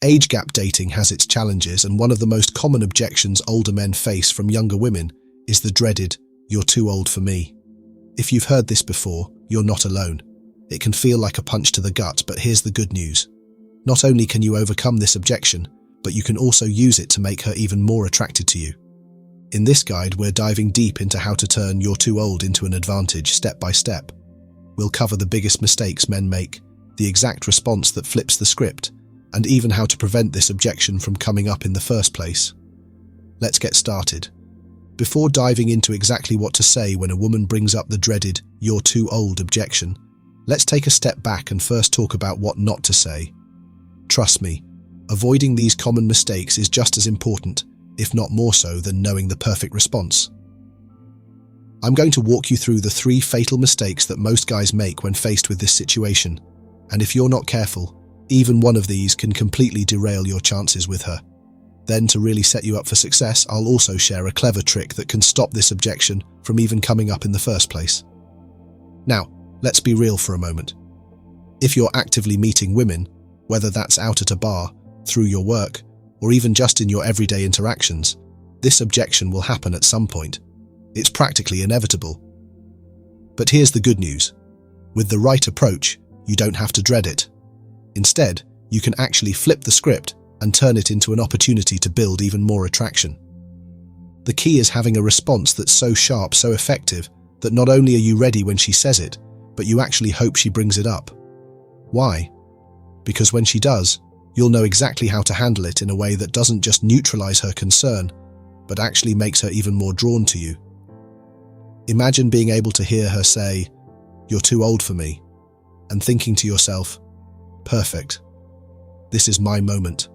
Age gap dating has its challenges, and one of the most common objections older men face from younger women is the dreaded, "You're too old for me." If you've heard this before, you're not alone. It can feel like a punch to the gut, but here's the good news. Not only can you overcome this objection, but you can also use it to make her even more attracted to you. In this guide, we're diving deep into how to turn "you're too old" into an advantage step by step. We'll cover the biggest mistakes men make, the exact response that flips the script, and even how to prevent this objection from coming up in the first place. Let's get started. Before diving into exactly what to say when a woman brings up the dreaded "you're too old" objection, let's take a step back and first talk about what not to say. Trust me, avoiding these common mistakes is just as important, if not more so, than knowing the perfect response. I'm going to walk you through the 3 fatal mistakes that most guys make when faced with this situation, and if you're not careful, even one of these can completely derail your chances with her. Then, to really set you up for success, I'll also share a clever trick that can stop this objection from even coming up in the first place. Now, let's be real for a moment. If you're actively meeting women, whether that's out at a bar, through your work, or even just in your everyday interactions, this objection will happen at some point. It's practically inevitable. But here's the good news. With the right approach, you don't have to dread it. Instead, you can actually flip the script and turn it into an opportunity to build even more attraction. The key is having a response that's so sharp, so effective, that not only are you ready when she says it, but you actually hope she brings it up. Why? Because when she does, you'll know exactly how to handle it in a way that doesn't just neutralize her concern, but actually makes her even more drawn to you. Imagine being able to hear her say, "You're too old for me," and thinking to yourself, "Perfect. This is my moment."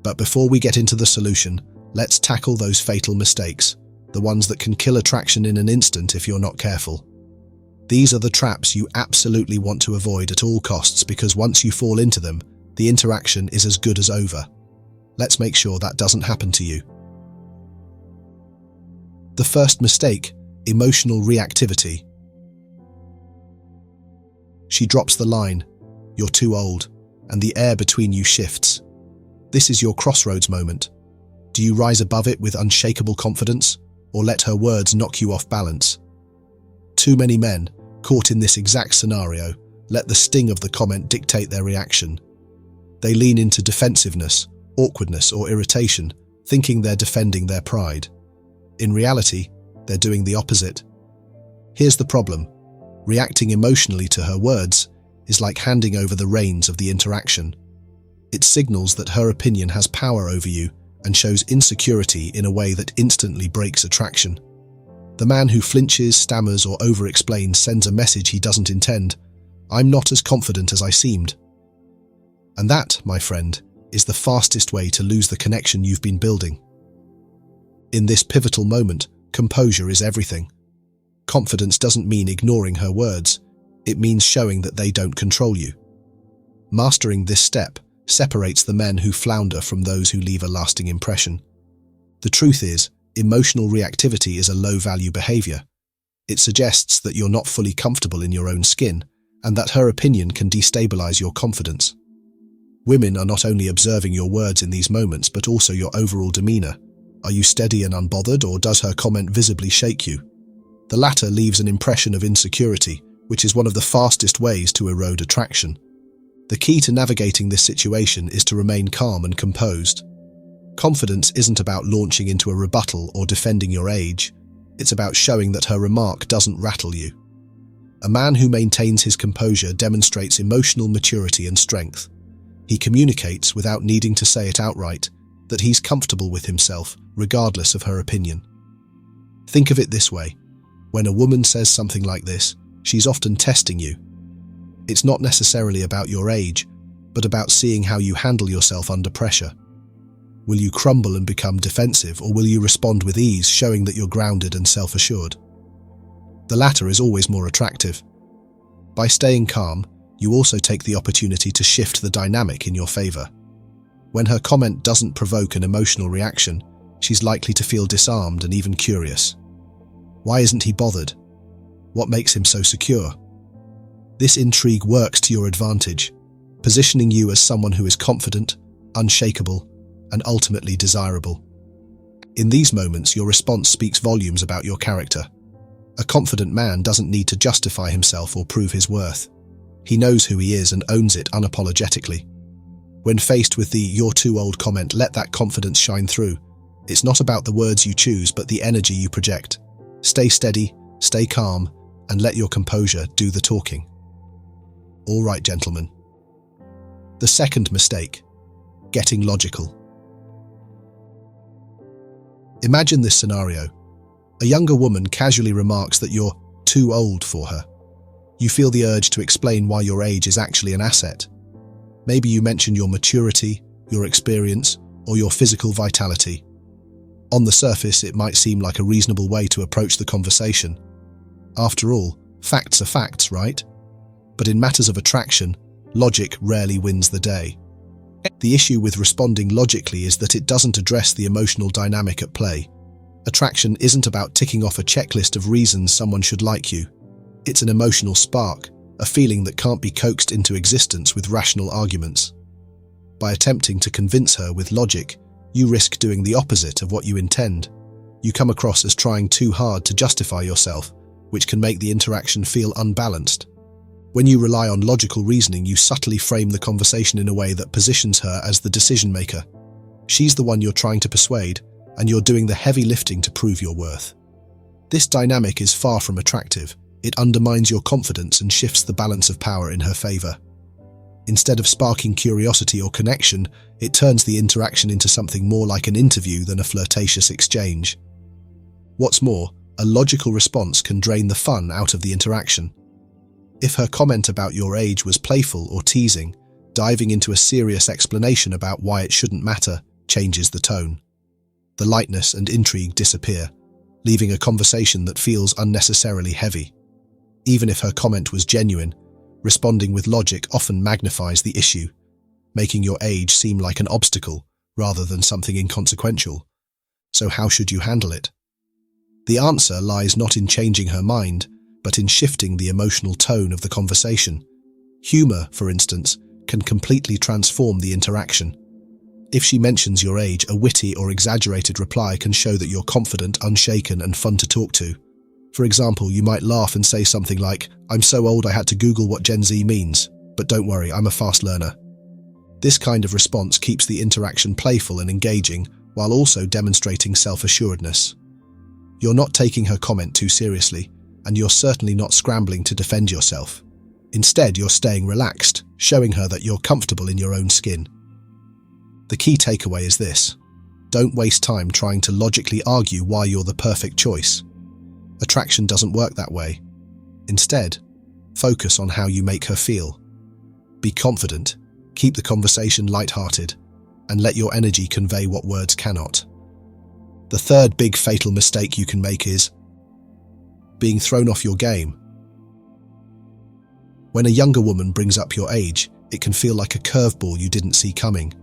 But before we get into the solution, let's tackle those fatal mistakes, the ones that can kill attraction in an instant if you're not careful. These are the traps you absolutely want to avoid at all costs, because once you fall into them, the interaction is as good as over. Let's make sure that doesn't happen to you. The first mistake, emotional reactivity. She drops the line, "You're too old," and the air between you shifts. This is your crossroads moment. Do you rise above it with unshakable confidence, or let her words knock you off balance? Too many men, caught in this exact scenario, let the sting of the comment dictate their reaction. They lean into defensiveness, awkwardness, or irritation, thinking they're defending their pride. In reality, they're doing the opposite. Here's the problem. Reacting emotionally to her words is like handing over the reins of the interaction. It signals that her opinion has power over you and shows insecurity in a way that instantly breaks attraction. The man who flinches, stammers, or over-explains sends a message he doesn't intend. "I'm not as confident as I seemed." And that, my friend, is the fastest way to lose the connection you've been building. In this pivotal moment, composure is everything. Confidence doesn't mean ignoring her words. It means showing that they don't control you. Mastering this step separates the men who flounder from those who leave a lasting impression. The truth is, emotional reactivity is a low-value behavior. It suggests that you're not fully comfortable in your own skin, and that her opinion can destabilize your confidence. Women are not only observing your words in these moments, but also your overall demeanor. Are you steady and unbothered, or does her comment visibly shake you? The latter leaves an impression of insecurity, which is one of the fastest ways to erode attraction. The key to navigating this situation is to remain calm and composed. Confidence isn't about launching into a rebuttal or defending your age. It's about showing that her remark doesn't rattle you. A man who maintains his composure demonstrates emotional maturity and strength. He communicates without needing to say it outright, that he's comfortable with himself, regardless of her opinion. Think of it this way. When a woman says something like this, she's often testing you. It's not necessarily about your age, but about seeing how you handle yourself under pressure. Will you crumble and become defensive, or will you respond with ease, showing that you're grounded and self-assured? The latter is always more attractive. By staying calm, you also take the opportunity to shift the dynamic in your favor. When her comment doesn't provoke an emotional reaction, she's likely to feel disarmed and even curious. Why isn't he bothered? What makes him so secure? This intrigue works to your advantage, positioning you as someone who is confident, unshakable, and ultimately desirable. In these moments, your response speaks volumes about your character. A confident man doesn't need to justify himself or prove his worth. He knows who he is and owns it unapologetically. When faced with the "you're too old" comment, let that confidence shine through. It's not about the words you choose, but the energy you project. Stay steady, stay calm, and let your composure do the talking. All right, gentlemen. The second mistake: getting logical. Imagine this scenario. A younger woman casually remarks that you're too old for her. You feel the urge to explain why your age is actually an asset. Maybe you mention your maturity, your experience, or your physical vitality. On the surface, it might seem like a reasonable way to approach the conversation. After all, facts are facts, right? But in matters of attraction, logic rarely wins the day. The issue with responding logically is that it doesn't address the emotional dynamic at play. Attraction isn't about ticking off a checklist of reasons someone should like you. It's an emotional spark, a feeling that can't be coaxed into existence with rational arguments. By attempting to convince her with logic, you risk doing the opposite of what you intend. You come across as trying too hard to justify yourself, which can make the interaction feel unbalanced. When you rely on logical reasoning, you subtly frame the conversation in a way that positions her as the decision-maker. She's the one you're trying to persuade, and you're doing the heavy lifting to prove your worth. This dynamic is far from attractive. It undermines your confidence and shifts the balance of power in her favor. Instead of sparking curiosity or connection, it turns the interaction into something more like an interview than a flirtatious exchange. What's more, a logical response can drain the fun out of the interaction. If her comment about your age was playful or teasing, diving into a serious explanation about why it shouldn't matter changes the tone. The lightness and intrigue disappear, leaving a conversation that feels unnecessarily heavy. Even if her comment was genuine, responding with logic often magnifies the issue, making your age seem like an obstacle rather than something inconsequential. So how should you handle it? The answer lies not in changing her mind, but in shifting the emotional tone of the conversation. Humor, for instance, can completely transform the interaction. If she mentions your age, a witty or exaggerated reply can show that you're confident, unshaken, and fun to talk to. For example, you might laugh and say something like, "I'm so old I had to Google what Gen Z means, but don't worry, I'm a fast learner." This kind of response keeps the interaction playful and engaging, while also demonstrating self-assuredness. You're not taking her comment too seriously, and you're certainly not scrambling to defend yourself. Instead, you're staying relaxed, showing her that you're comfortable in your own skin. The key takeaway is this: don't waste time trying to logically argue why you're the perfect choice. Attraction doesn't work that way. Instead, focus on how you make her feel. Be confident, keep the conversation lighthearted, and let your energy convey what words cannot. The third big fatal mistake you can make is being thrown off your game. When a younger woman brings up your age, it can feel like a curveball you didn't see coming.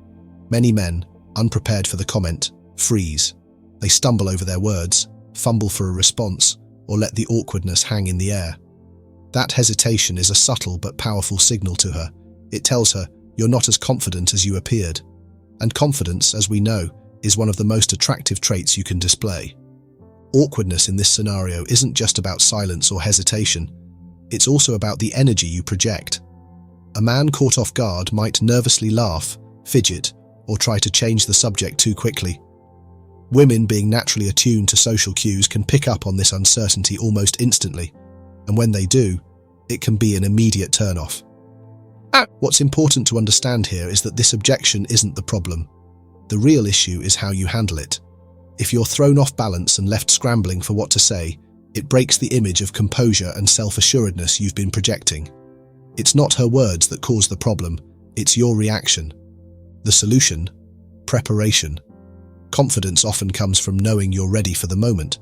Many men, unprepared for the comment, freeze. They stumble over their words, fumble for a response, or let the awkwardness hang in the air. That hesitation is a subtle but powerful signal to her. It tells her you're not as confident as you appeared. And confidence, as we know, is one of the most attractive traits you can display. Awkwardness in this scenario isn't just about silence or hesitation. It's also about the energy you project. A man caught off guard might nervously laugh, fidget, or try to change the subject too quickly. Women, being naturally attuned to social cues, can pick up on this uncertainty almost instantly, and when they do, it can be an immediate turn-off. What's important to understand here is that this objection isn't the problem. The real issue is how you handle it. If you're thrown off balance and left scrambling for what to say, it breaks the image of composure and self-assuredness you've been projecting. It's not her words that cause the problem, it's your reaction. The solution? Preparation. Confidence often comes from knowing you're ready for the moment.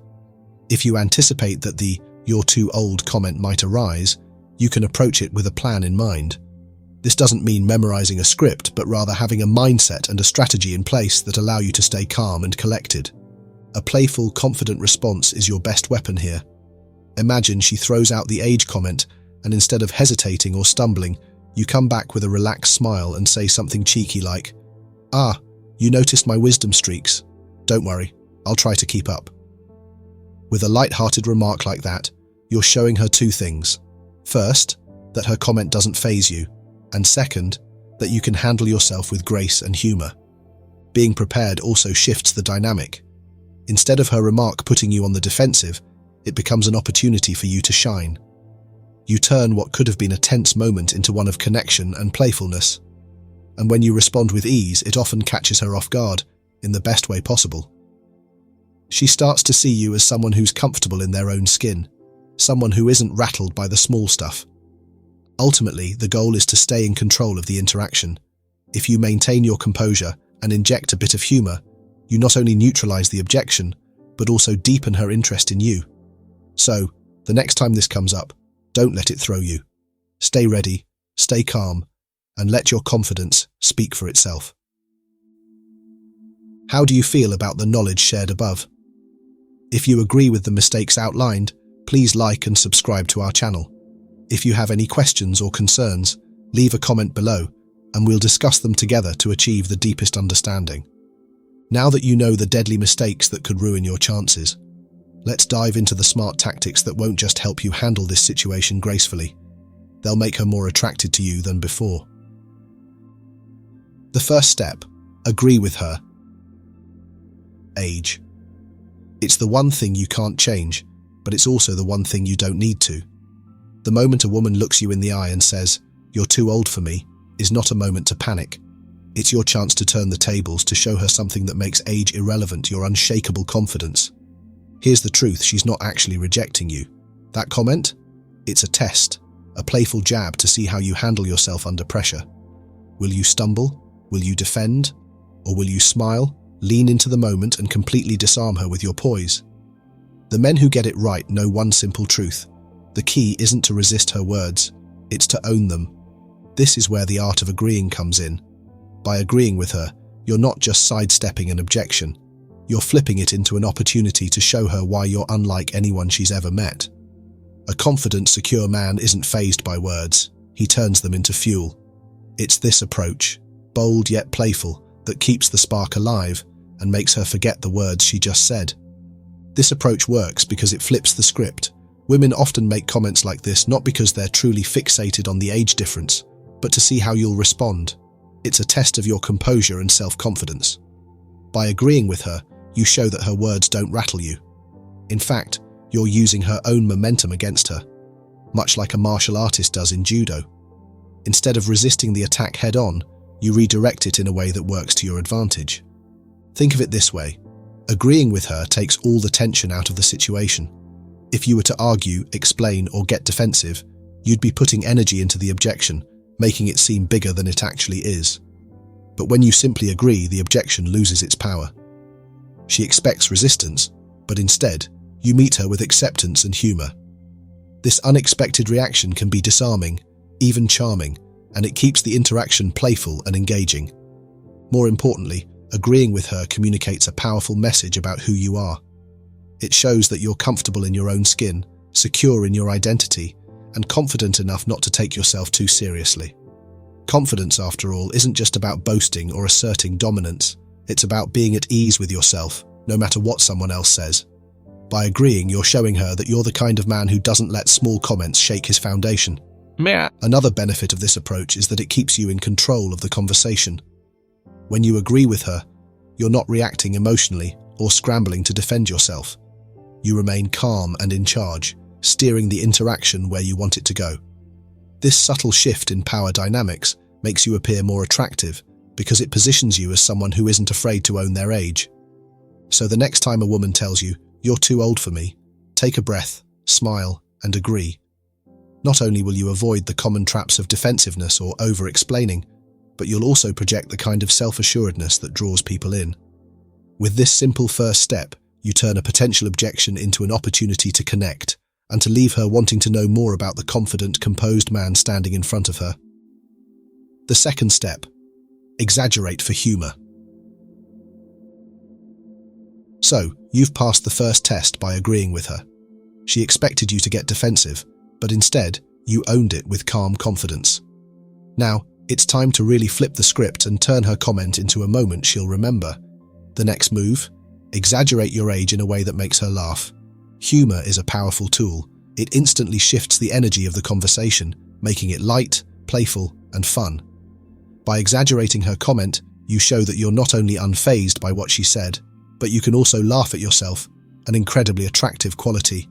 If you anticipate that the "you're too old" comment might arise, you can approach it with a plan in mind. This doesn't mean memorizing a script, but rather having a mindset and a strategy in place that allow you to stay calm and collected. A playful, confident response is your best weapon here. Imagine she throws out the age comment, and instead of hesitating or stumbling, you come back with a relaxed smile and say something cheeky like, "Ah, you noticed my wisdom streaks. Don't worry, I'll try to keep up." With a light-hearted remark like that, you're showing her two things. First, that her comment doesn't faze you, and second, that you can handle yourself with grace and humor. Being prepared also shifts the dynamic. Instead of her remark putting you on the defensive, it becomes an opportunity for you to shine. You turn what could have been a tense moment into one of connection and playfulness. And when you respond with ease, it often catches her off guard, in the best way possible. She starts to see you as someone who's comfortable in their own skin, someone who isn't rattled by the small stuff. Ultimately, the goal is to stay in control of the interaction. If you maintain your composure and inject a bit of humor, you not only neutralize the objection, but also deepen her interest in you. So, the next time this comes up, don't let it throw you. Stay ready, stay calm, and let your confidence speak for itself. How do you feel about the knowledge shared above? If you agree with the mistakes outlined, please like and subscribe to our channel. If you have any questions or concerns, leave a comment below, and we'll discuss them together to achieve the deepest understanding. Now that you know the deadly mistakes that could ruin your chances, let's dive into the smart tactics that won't just help you handle this situation gracefully. They'll make her more attracted to you than before. The first step, agree with her. Age. It's the one thing you can't change, but it's also the one thing you don't need to. The moment a woman looks you in the eye and says, "You're too old for me," is not a moment to panic. It's your chance to turn the tables, to show her something that makes age irrelevant, your unshakable confidence. Here's the truth, she's not actually rejecting you. That comment? It's a test, a playful jab to see how you handle yourself under pressure. Will you stumble? Will you defend? Or will you smile, lean into the moment and completely disarm her with your poise? The men who get it right know one simple truth. The key isn't to resist her words, it's to own them. This is where the art of agreeing comes in. By agreeing with her, you're not just sidestepping an objection. You're flipping it into an opportunity to show her why you're unlike anyone she's ever met. A confident, secure man isn't fazed by words. He turns them into fuel. It's this approach, bold yet playful, that keeps the spark alive and makes her forget the words she just said. This approach works because it flips the script. Women often make comments like this not because they're truly fixated on the age difference, but to see how you'll respond. It's a test of your composure and self-confidence. By agreeing with her, you show that her words don't rattle you. In fact, you're using her own momentum against her, much like a martial artist does in judo. Instead of resisting the attack head-on, you redirect it in a way that works to your advantage. Think of it this way. Agreeing with her takes all the tension out of the situation. If you were to argue, explain, or get defensive, you'd be putting energy into the objection, making it seem bigger than it actually is. But when you simply agree, the objection loses its power. She expects resistance, but instead, you meet her with acceptance and humor. This unexpected reaction can be disarming, even charming, and it keeps the interaction playful and engaging. More importantly, agreeing with her communicates a powerful message about who you are. It shows that you're comfortable in your own skin, secure in your identity, and confident enough not to take yourself too seriously. Confidence, after all, isn't just about boasting or asserting dominance. It's about being at ease with yourself, no matter what someone else says. By agreeing, you're showing her that you're the kind of man who doesn't let small comments shake his foundation. Another benefit of this approach is that it keeps you in control of the conversation. When you agree with her, you're not reacting emotionally or scrambling to defend yourself. You remain calm and in charge, steering the interaction where you want it to go. This subtle shift in power dynamics makes you appear more attractive because it positions you as someone who isn't afraid to own their age. So the next time a woman tells you, "You're too old for me," take a breath, smile, and agree. Not only will you avoid the common traps of defensiveness or over-explaining, but you'll also project the kind of self-assuredness that draws people in. With this simple first step, you turn a potential objection into an opportunity to connect, and to leave her wanting to know more about the confident, composed man standing in front of her. The second step, exaggerate for humor. So, you've passed the first test by agreeing with her. She expected you to get defensive, but instead, you owned it with calm confidence. Now, It's time to really flip the script and turn her comment into a moment she'll remember. The next move? Exaggerate your age in a way that makes her laugh. Humor is a powerful tool. It instantly shifts the energy of the conversation, making it light, playful, and fun. By exaggerating her comment, you show that you're not only unfazed by what she said, but you can also laugh at yourself, an incredibly attractive quality.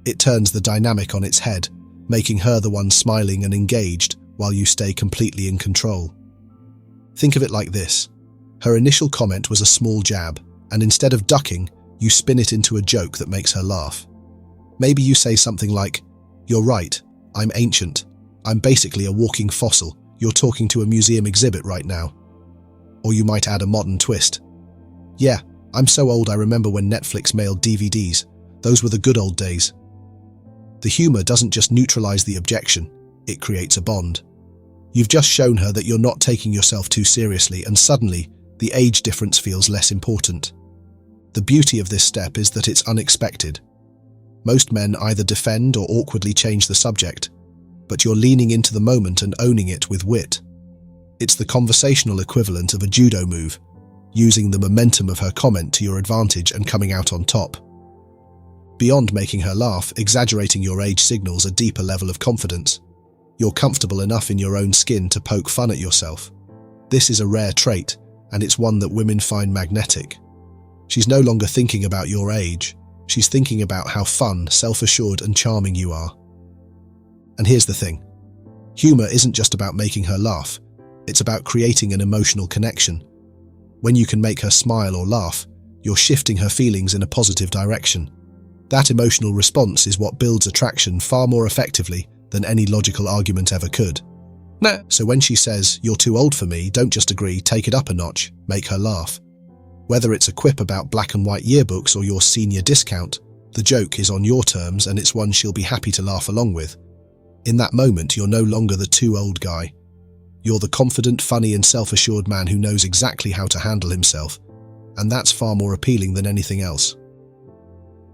It turns the dynamic on its head, making her the one smiling and engaged while you stay completely in control. Think of it like this. Her initial comment was a small jab, and instead of ducking, you spin it into a joke that makes her laugh. Maybe you say something like, "You're right, I'm ancient. I'm basically a walking fossil. You're talking to a museum exhibit right now." Or you might add a modern twist. "Yeah, I'm so old I remember when Netflix mailed DVDs. Those were the good old days." The humor doesn't just neutralize the objection, it creates a bond. You've just shown her that you're not taking yourself too seriously, and suddenly, the age difference feels less important. The beauty of this step is that it's unexpected. Most men either defend or awkwardly change the subject, but you're leaning into the moment and owning it with wit. It's the conversational equivalent of a judo move, using the momentum of her comment to your advantage and coming out on top. Beyond making her laugh, exaggerating your age signals a deeper level of confidence. You're comfortable enough in your own skin to poke fun at yourself. This is a rare trait, and it's one that women find magnetic. She's no longer thinking about your age. She's thinking about how fun, self-assured, and charming you are. And here's the thing. Humor isn't just about making her laugh. It's about creating an emotional connection. When you can make her smile or laugh, you're shifting her feelings in a positive direction. That emotional response is what builds attraction far more effectively than any logical argument ever could. Nah. So when she says, "You're too old for me," don't just agree, take it up a notch, make her laugh. Whether it's a quip about black and white yearbooks or your senior discount, the joke is on your terms and it's one she'll be happy to laugh along with. In that moment, you're no longer the too old guy. You're the confident, funny, and self-assured man who knows exactly how to handle himself, and that's far more appealing than anything else.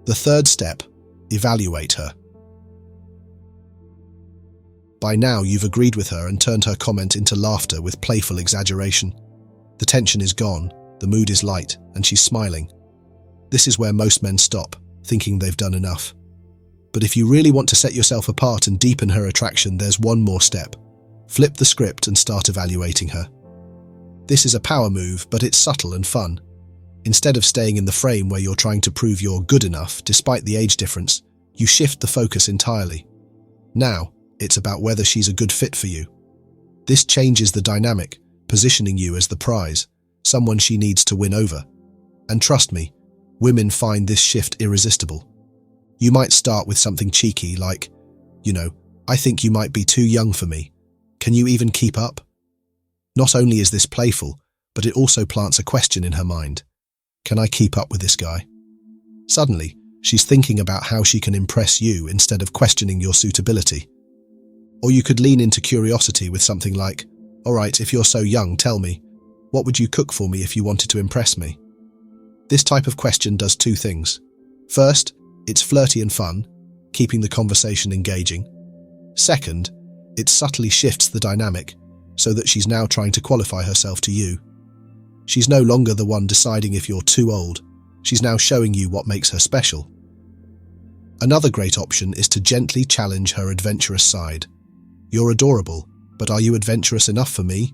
The third step, evaluate her. By now, you've agreed with her and turned her comment into laughter with playful exaggeration. The tension is gone, the mood is light, and she's smiling. This is where most men stop, thinking they've done enough. But if you really want to set yourself apart and deepen her attraction, there's one more step. Flip the script and start evaluating her. This is a power move, but it's subtle and fun. Instead of staying in the frame where you're trying to prove you're good enough despite the age difference, you shift the focus entirely. Now, it's about whether she's a good fit for you. This changes the dynamic, positioning you as the prize, someone she needs to win over. And trust me, women find this shift irresistible. You might start with something cheeky like, "I think you might be too young for me. Can you even keep up?" Not only is this playful, but it also plants a question in her mind. Can I keep up with this guy? Suddenly, she's thinking about how she can impress you instead of questioning your suitability. Or you could lean into curiosity with something like, "All right, if you're so young, tell me, what would you cook for me if you wanted to impress me?" This type of question does two things. First, it's flirty and fun, keeping the conversation engaging. Second, it subtly shifts the dynamic so that she's now trying to qualify herself to you. She's no longer the one deciding if you're too old. She's now showing you what makes her special. Another great option is to gently challenge her adventurous side. "You're adorable, but are you adventurous enough for me?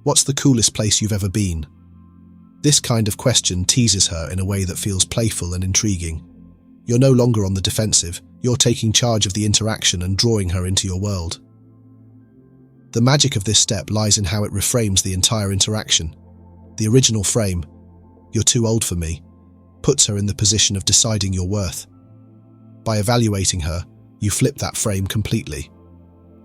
What's the coolest place you've ever been?" This kind of question teases her in a way that feels playful and intriguing. You're no longer on the defensive, you're taking charge of the interaction and drawing her into your world. The magic of this step lies in how it reframes the entire interaction. The original frame, "You're too old for me," puts her in the position of deciding your worth. By evaluating her, you flip that frame completely.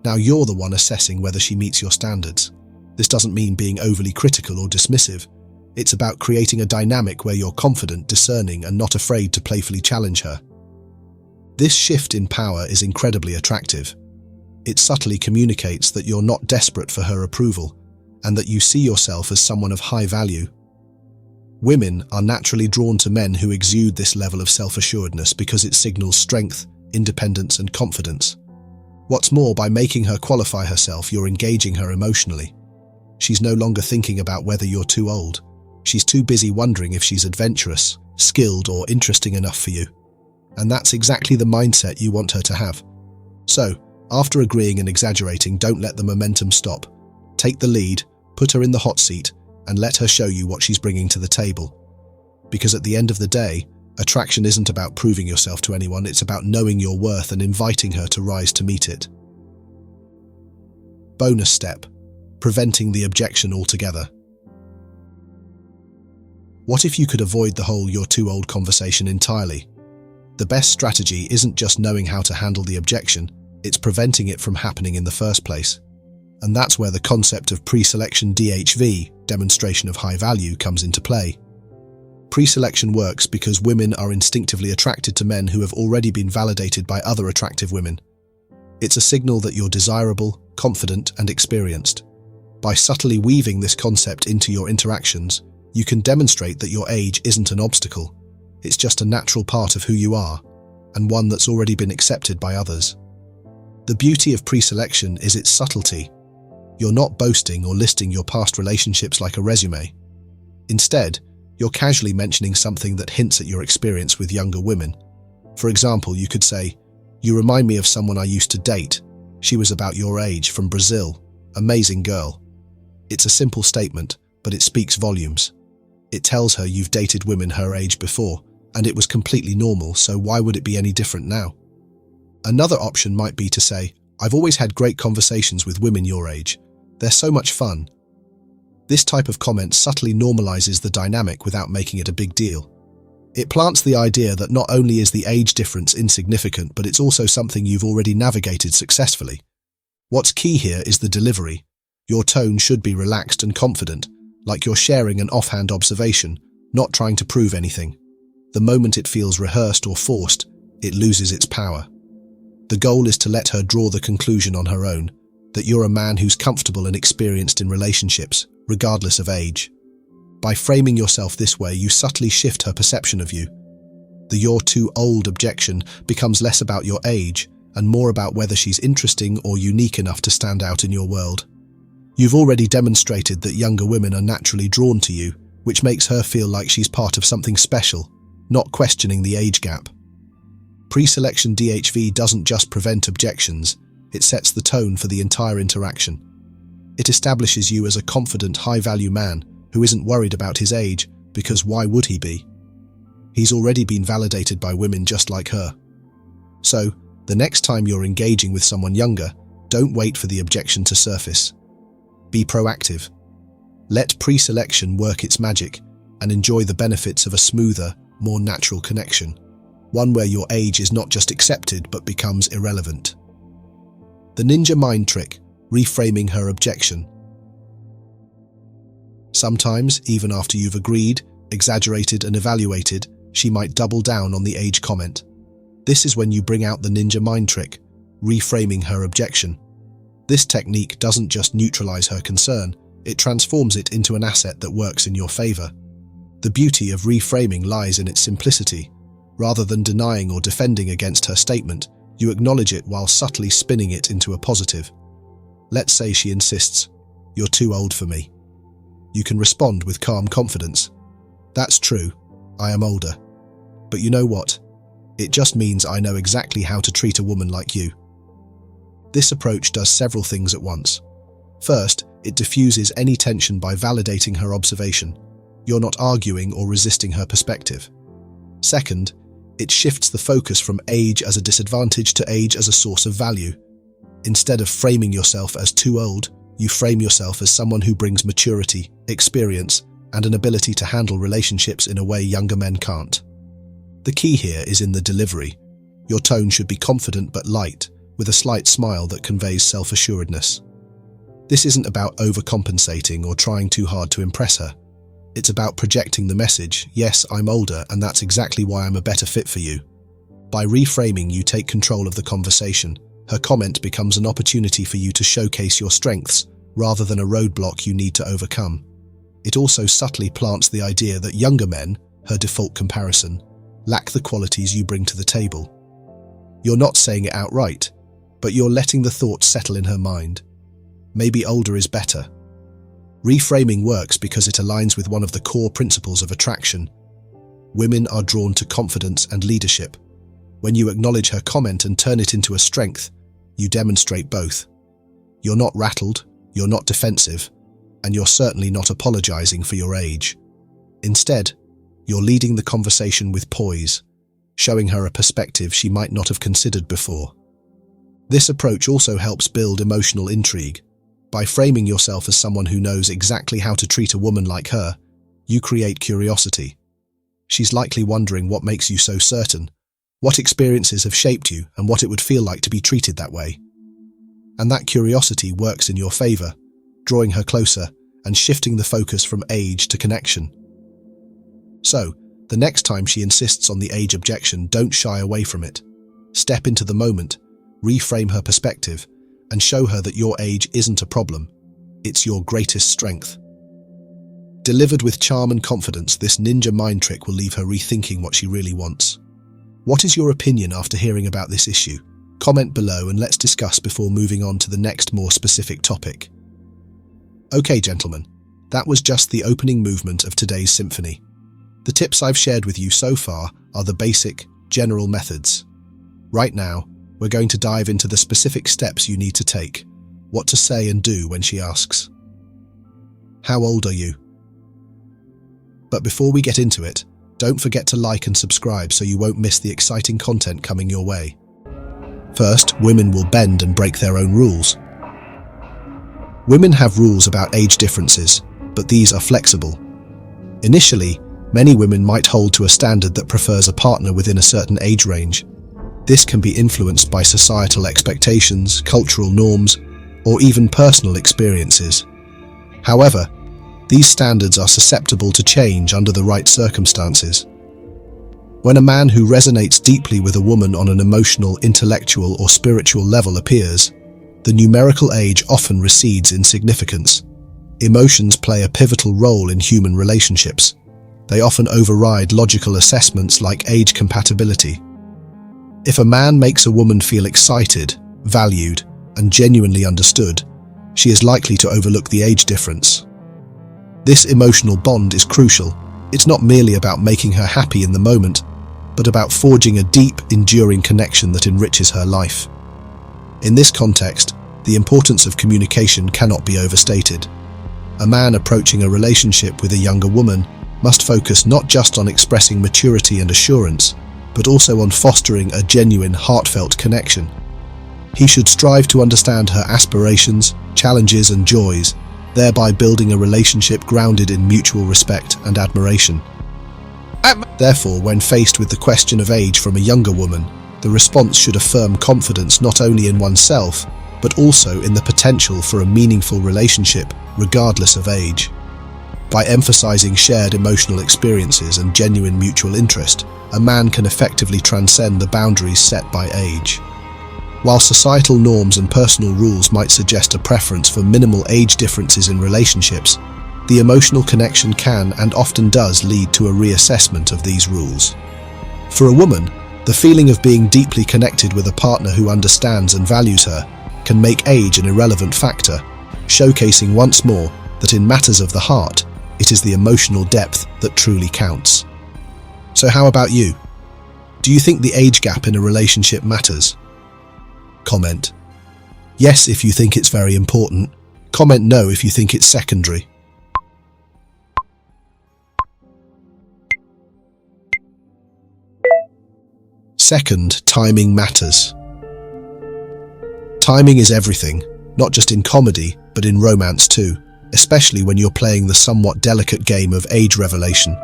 Now you're the one assessing whether she meets your standards. This doesn't mean being overly critical or dismissive. It's about creating a dynamic where you're confident, discerning, and not afraid to playfully challenge her. This shift in power is incredibly attractive. It subtly communicates that you're not desperate for her approval, and that you see yourself as someone of high value. Women are naturally drawn to men who exude this level of self-assuredness because it signals strength, independence, and confidence. What's more, by making her qualify herself, you're engaging her emotionally. She's no longer thinking about whether you're too old. She's too busy wondering if she's adventurous, skilled, or interesting enough for you. And that's exactly the mindset you want her to have. So, after agreeing and exaggerating, don't let the momentum stop. Take the lead, put her in the hot seat, and let her show you what she's bringing to the table. Because at the end of the day, attraction isn't about proving yourself to anyone, it's about knowing your worth and inviting her to rise to meet it. Bonus step: preventing the objection altogether. What if you could avoid the whole "you're too old" conversation entirely? The best strategy isn't just knowing how to handle the objection, it's preventing it from happening in the first place. And that's where the concept of pre-selection DHV, demonstration of high value, comes into play. Pre-selection works because women are instinctively attracted to men who have already been validated by other attractive women. It's a signal that you're desirable, confident, and experienced. By subtly weaving this concept into your interactions, you can demonstrate that your age isn't an obstacle. It's just a natural part of who you are, and one that's already been accepted by others. The beauty of pre-selection is its subtlety. You're not boasting or listing your past relationships like a resume. Instead, you're casually mentioning something that hints at your experience with younger women. For example, you could say, "You remind me of someone I used to date. She was about your age, from Brazil. Amazing girl." It's a simple statement, but it speaks volumes. It tells her you've dated women her age before, and it was completely normal, so why would it be any different now? Another option might be to say, "I've always had great conversations with women your age. They're so much fun." This type of comment subtly normalizes the dynamic without making it a big deal. It plants the idea that not only is the age difference insignificant, but it's also something you've already navigated successfully. What's key here is the delivery. Your tone should be relaxed and confident, like you're sharing an offhand observation, not trying to prove anything. The moment it feels rehearsed or forced, it loses its power. The goal is to let her draw the conclusion on her own, that you're a man who's comfortable and experienced in relationships, regardless of age. By framing yourself this way, you subtly shift her perception of you. The "you're too old" objection becomes less about your age and more about whether she's interesting or unique enough to stand out in your world. You've already demonstrated that younger women are naturally drawn to you, which makes her feel like she's part of something special, not questioning the age gap. Pre-selection DHV doesn't just prevent objections, it sets the tone for the entire interaction. It establishes you as a confident, high-value man who isn't worried about his age, because why would he be? He's already been validated by women just like her. So, the next time you're engaging with someone younger, don't wait for the objection to surface. Be proactive. Let pre-selection work its magic and enjoy the benefits of a smoother, more natural connection. One where your age is not just accepted but becomes irrelevant. The ninja mind trick: reframing her objection. Sometimes, even after you've agreed, exaggerated, and evaluated, she might double down on the age comment. This is when you bring out the ninja mind trick: reframing her objection. This technique doesn't just neutralize her concern, it transforms it into an asset that works in your favor. The beauty of reframing lies in its simplicity. Rather than denying or defending against her statement, you acknowledge it while subtly spinning it into a positive. Let's say she insists, "You're too old for me." You can respond with calm confidence. "That's true, I am older. But you know what? It just means I know exactly how to treat a woman like you." This approach does several things at once. First, it diffuses any tension by validating her observation. You're not arguing or resisting her perspective. Second, it shifts the focus from age as a disadvantage to age as a source of value. Instead of framing yourself as too old, you frame yourself as someone who brings maturity, experience, and an ability to handle relationships in a way younger men can't. The key here is in the delivery. Your tone should be confident but light, with a slight smile that conveys self-assuredness. This isn't about overcompensating or trying too hard to impress her. It's about projecting the message, "Yes, I'm older, and that's exactly why I'm a better fit for you." By reframing, you take control of the conversation. Her comment becomes an opportunity for you to showcase your strengths, rather than a roadblock you need to overcome. It also subtly plants the idea that younger men, her default comparison, lack the qualities you bring to the table. You're not saying it outright. but you're letting the thought settle in her mind. Maybe older is better. Reframing works because it aligns with one of the core principles of attraction. Women are drawn to confidence and leadership. When you acknowledge her comment and turn it into a strength, you demonstrate both. You're not rattled, you're not defensive, and you're certainly not apologizing for your age. Instead, you're leading the conversation with poise, showing her a perspective she might not have considered before. This approach also helps build emotional intrigue. By framing yourself as someone who knows exactly how to treat a woman like her, you create curiosity. She's likely wondering what makes you so certain, what experiences have shaped you, and what it would feel like to be treated that way. And that curiosity works in your favor, drawing her closer and shifting the focus from age to connection. So, the next time she insists on the age objection, don't shy away from it. Step into the moment, reframe her perspective, and show her that your age isn't a problem. It's your greatest strength. Delivered with charm and confidence, this ninja mind trick will leave her rethinking what she really wants. What is your opinion after hearing about this issue? Comment below and let's discuss before moving on to the next more specific topic. Okay, gentlemen, that was just the opening movement of today's symphony. The tips I've shared with you so far are the basic, general methods. Right now, we're going to dive into the specific steps you need to take, what to say and do when she asks, "How old are you?" But before we get into it, don't forget to like and subscribe so you won't miss the exciting content coming your way. First, women will bend and break their own rules. Women have rules about age differences, but these are flexible. Initially, many women might hold to a standard that prefers a partner within a certain age range. This can be influenced by societal expectations, cultural norms, or even personal experiences. However, these standards are susceptible to change under the right circumstances. When a man who resonates deeply with a woman on an emotional, intellectual, or spiritual level appears, the numerical age often recedes in significance. Emotions play a pivotal role in human relationships. They often override logical assessments like age compatibility. If a man makes a woman feel excited, valued, and genuinely understood, she is likely to overlook the age difference. This emotional bond is crucial. It's not merely about making her happy in the moment, but about forging a deep, enduring connection that enriches her life. In this context, the importance of communication cannot be overstated. A man approaching a relationship with a younger woman must focus not just on expressing maturity and assurance, but also on fostering a genuine, heartfelt connection. He should strive to understand her aspirations, challenges, and joys, thereby building a relationship grounded in mutual respect and admiration. Therefore, when faced with the question of age from a younger woman, the response should affirm confidence not only in oneself, but also in the potential for a meaningful relationship, regardless of age. By emphasizing shared emotional experiences and genuine mutual interest, a man can effectively transcend the boundaries set by age. While societal norms and personal rules might suggest a preference for minimal age differences in relationships, the emotional connection can and often does lead to a reassessment of these rules. For a woman, the feeling of being deeply connected with a partner who understands and values her can make age an irrelevant factor, showcasing once more that in matters of the heart, it is the emotional depth that truly counts. So how about you? Do you think the age gap in a relationship matters? Comment yes if you think it's very important. Comment no if you think it's secondary. Second, timing matters. Timing is everything, not just in comedy, but in romance too, especially when you're playing the somewhat delicate game of age revelation.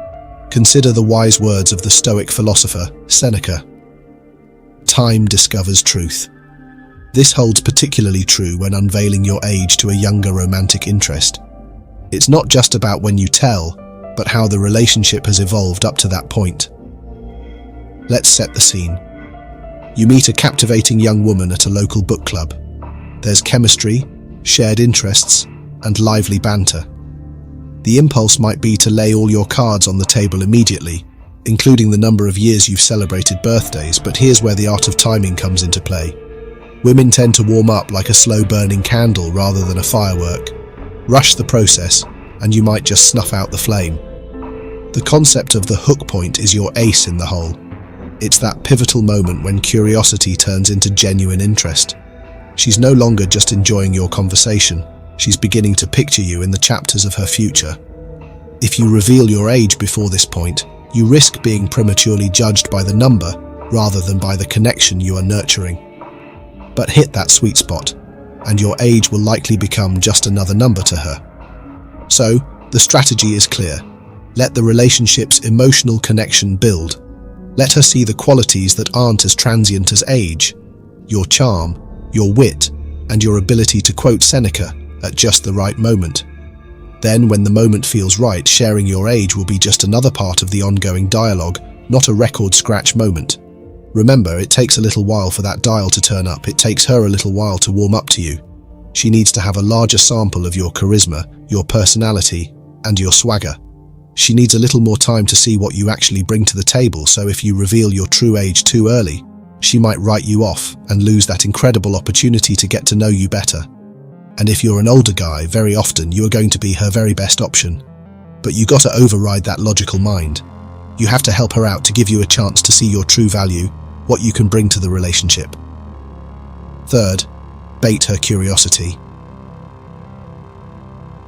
Consider the wise words of the Stoic philosopher, Seneca. Time discovers truth. This holds particularly true when unveiling your age to a younger romantic interest. It's not just about when you tell, but how the relationship has evolved up to that point. Let's set the scene. You meet a captivating young woman at a local book club. There's chemistry, shared interests, and lively banter. The impulse might be to lay all your cards on the table immediately, including the number of years you've celebrated birthdays, but here's where the art of timing comes into play. Women tend to warm up like a slow-burning candle rather than a firework. Rush the process, and you might just snuff out the flame. The concept of the hook point is your ace in the hole. It's that pivotal moment when curiosity turns into genuine interest. She's no longer just enjoying your conversation. She's beginning to picture you in the chapters of her future. If you reveal your age before this point, you risk being prematurely judged by the number rather than by the connection you are nurturing. But hit that sweet spot, and your age will likely become just another number to her. So, the strategy is clear. Let the relationship's emotional connection build. Let her see the qualities that aren't as transient as age: your charm, your wit, and your ability to quote Seneca at just the right moment. Then, when the moment feels right, sharing your age will be just another part of the ongoing dialogue, not a record scratch moment. Remember, it takes a little while for that dial to turn up. It takes her a little while to warm up to you. She needs to have a larger sample of your charisma, your personality, and your swagger. She needs a little more time to see what you actually bring to the table, so if you reveal your true age too early, she might write you off and lose that incredible opportunity to get to know you better. And if you're an older guy, very often you are going to be her very best option. But you gotta override that logical mind. You have to help her out to give you a chance to see your true value, what you can bring to the relationship. Third, bait her curiosity.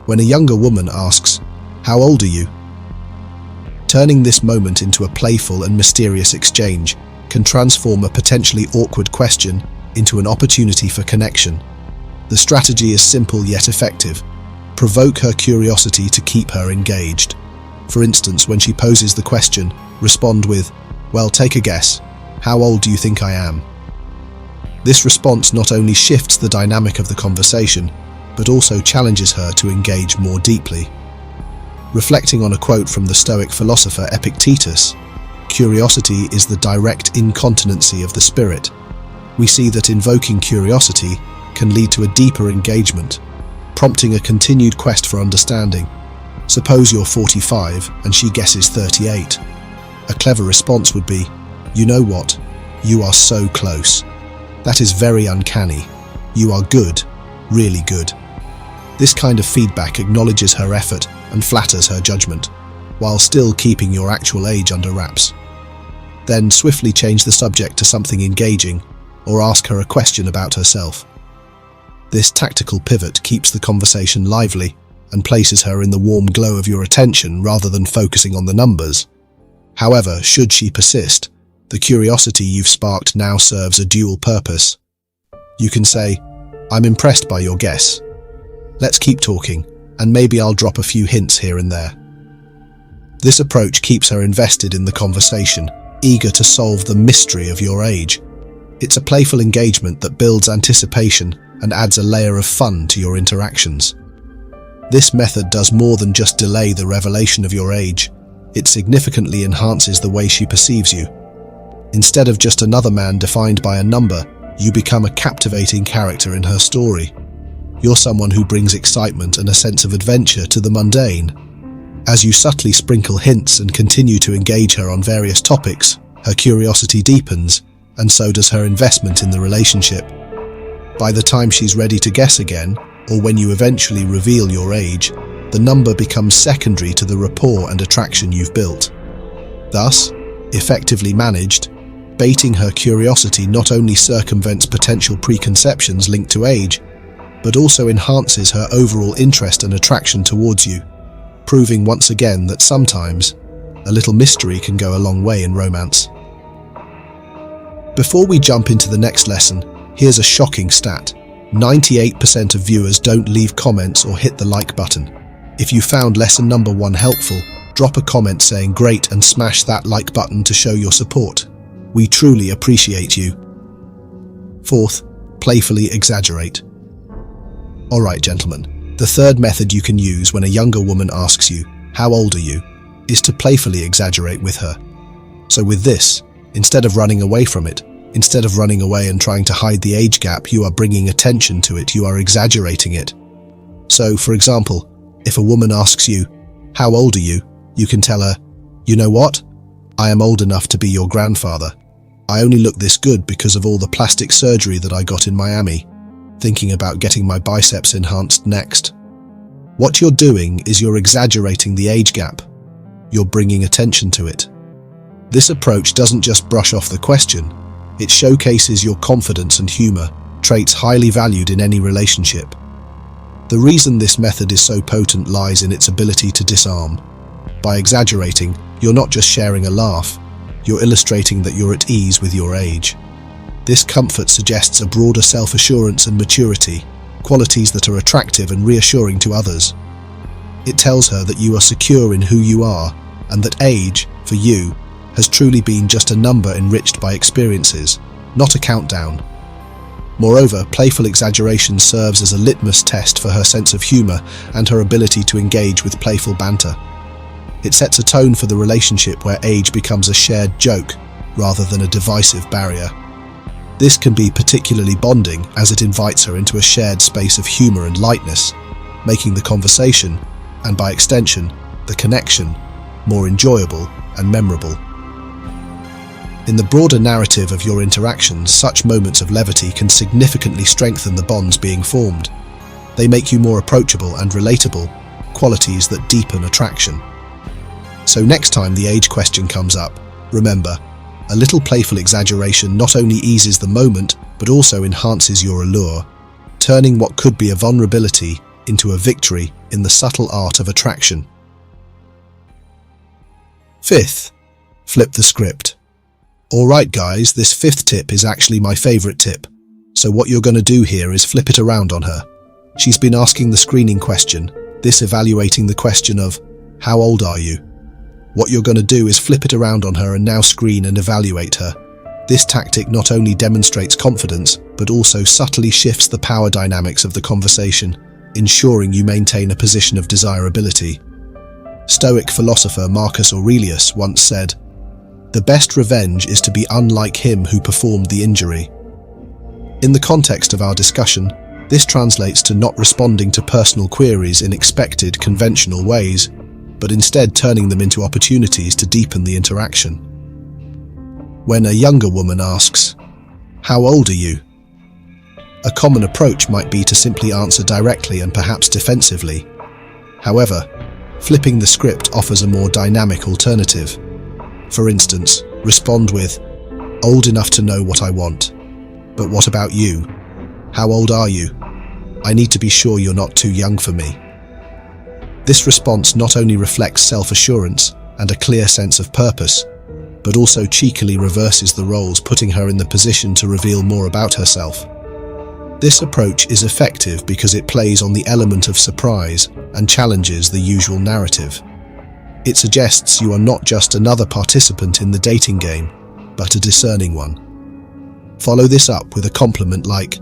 When a younger woman asks, "How old are you?" turning this moment into a playful and mysterious exchange can transform a potentially awkward question into an opportunity for connection. The strategy is simple yet effective. Provoke her curiosity to keep her engaged. For instance, when she poses the question, respond with, "Well, take a guess. How old do you think I am?" This response not only shifts the dynamic of the conversation, but also challenges her to engage more deeply. Reflecting on a quote from the Stoic philosopher Epictetus, "Curiosity is the direct incontinency of the spirit." We see that invoking curiosity can lead to a deeper engagement, prompting a continued quest for understanding. Suppose you're 45 and she guesses 38. A clever response would be, "You know what? You are so close. That is very uncanny. You are good, really good." This kind of feedback acknowledges her effort and flatters her judgment, while still keeping your actual age under wraps. Then swiftly change the subject to something engaging, or ask her a question about herself. This tactical pivot keeps the conversation lively and places her in the warm glow of your attention rather than focusing on the numbers. However, should she persist, the curiosity you've sparked now serves a dual purpose. You can say, "I'm impressed by your guess. Let's keep talking, and maybe I'll drop a few hints here and there." This approach keeps her invested in the conversation, eager to solve the mystery of your age. It's a playful engagement that builds anticipation and adds a layer of fun to your interactions. This method does more than just delay the revelation of your age. It significantly enhances the way she perceives you. Instead of just another man defined by a number, you become a captivating character in her story. You're someone who brings excitement and a sense of adventure to the mundane. As you subtly sprinkle hints and continue to engage her on various topics, her curiosity deepens, and so does her investment in the relationship. By the time she's ready to guess again, or when you eventually reveal your age, the number becomes secondary to the rapport and attraction you've built. Thus, effectively managed, baiting her curiosity not only circumvents potential preconceptions linked to age, but also enhances her overall interest and attraction towards you, proving once again that sometimes a little mystery can go a long way in romance. Before we jump into the next lesson, here's a shocking stat. 98% of viewers don't leave comments or hit the like button. If you found lesson number 1 helpful, drop a comment saying great and smash that like button to show your support. We truly appreciate you. Fourth, playfully exaggerate. Alright gentlemen, the third method you can use when a younger woman asks you, "How old are you?" is to playfully exaggerate with her. So with this, instead of running away from it, instead of running away and trying to hide the age gap, you are bringing attention to it, you are exaggerating it. So, for example, if a woman asks you, "How old are you?" you can tell her, "You know what? I am old enough to be your grandfather." I only look this good because of all the plastic surgery that I got in Miami, thinking about getting my biceps enhanced next. What you're doing is you're exaggerating the age gap. You're bringing attention to it. This approach doesn't just brush off the question, it showcases your confidence and humor, traits highly valued in any relationship. The reason this method is so potent lies in its ability to disarm. By exaggerating, you're not just sharing a laugh, you're illustrating that you're at ease with your age. This comfort suggests a broader self-assurance and maturity, qualities that are attractive and reassuring to others. It tells her that you are secure in who you are, and that age, for you, has truly been just a number enriched by experiences, not a countdown. Moreover, playful exaggeration serves as a litmus test for her sense of humor and her ability to engage with playful banter. It sets a tone for the relationship where age becomes a shared joke rather than a divisive barrier. This can be particularly bonding as it invites her into a shared space of humor and lightness, making the conversation, and by extension, the connection, more enjoyable and memorable. In the broader narrative of your interactions, such moments of levity can significantly strengthen the bonds being formed. They make you more approachable and relatable, qualities that deepen attraction. So next time the age question comes up, remember, a little playful exaggeration not only eases the moment, but also enhances your allure, turning what could be a vulnerability into a victory in the subtle art of attraction. Fifth, flip the script. Alright guys, this fifth tip is actually my favorite tip. So what you're going to do here is flip it around on her. She's been asking the screening question, this evaluating the question of, how old are you? What you're going to do is flip it around on her and now screen and evaluate her. This tactic not only demonstrates confidence, but also subtly shifts the power dynamics of the conversation, ensuring you maintain a position of desirability. Stoic philosopher Marcus Aurelius once said, "The best revenge is to be unlike him who performed the injury." In the context of our discussion, this translates to not responding to personal queries in expected, conventional ways, but instead turning them into opportunities to deepen the interaction. When a younger woman asks, "How old are you?" a common approach might be to simply answer directly and perhaps defensively. However, flipping the script offers a more dynamic alternative. For instance, respond with, "Old enough to know what I want. But what about you? How old are you? I need to be sure you're not too young for me." This response not only reflects self-assurance and a clear sense of purpose, but also cheekily reverses the roles, putting her in the position to reveal more about herself. This approach is effective because it plays on the element of surprise and challenges the usual narrative. It suggests you are not just another participant in the dating game, but a discerning one. Follow this up with a compliment like,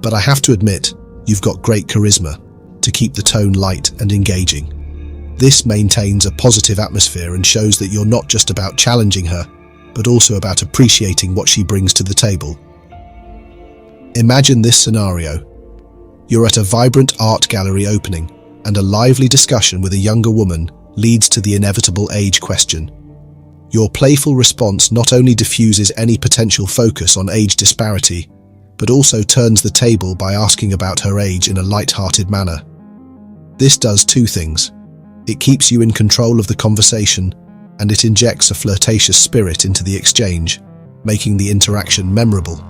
"But I have to admit, you've got great charisma," to keep the tone light and engaging. This maintains a positive atmosphere and shows that you're not just about challenging her, but also about appreciating what she brings to the table. Imagine this scenario. You're at a vibrant art gallery opening, and a lively discussion with a younger woman leads to the inevitable age question. Your playful response not only diffuses any potential focus on age disparity, but also turns the table by asking about her age in a light-hearted manner. This does two things. It keeps you in control of the conversation, and it injects a flirtatious spirit into the exchange, making the interaction memorable.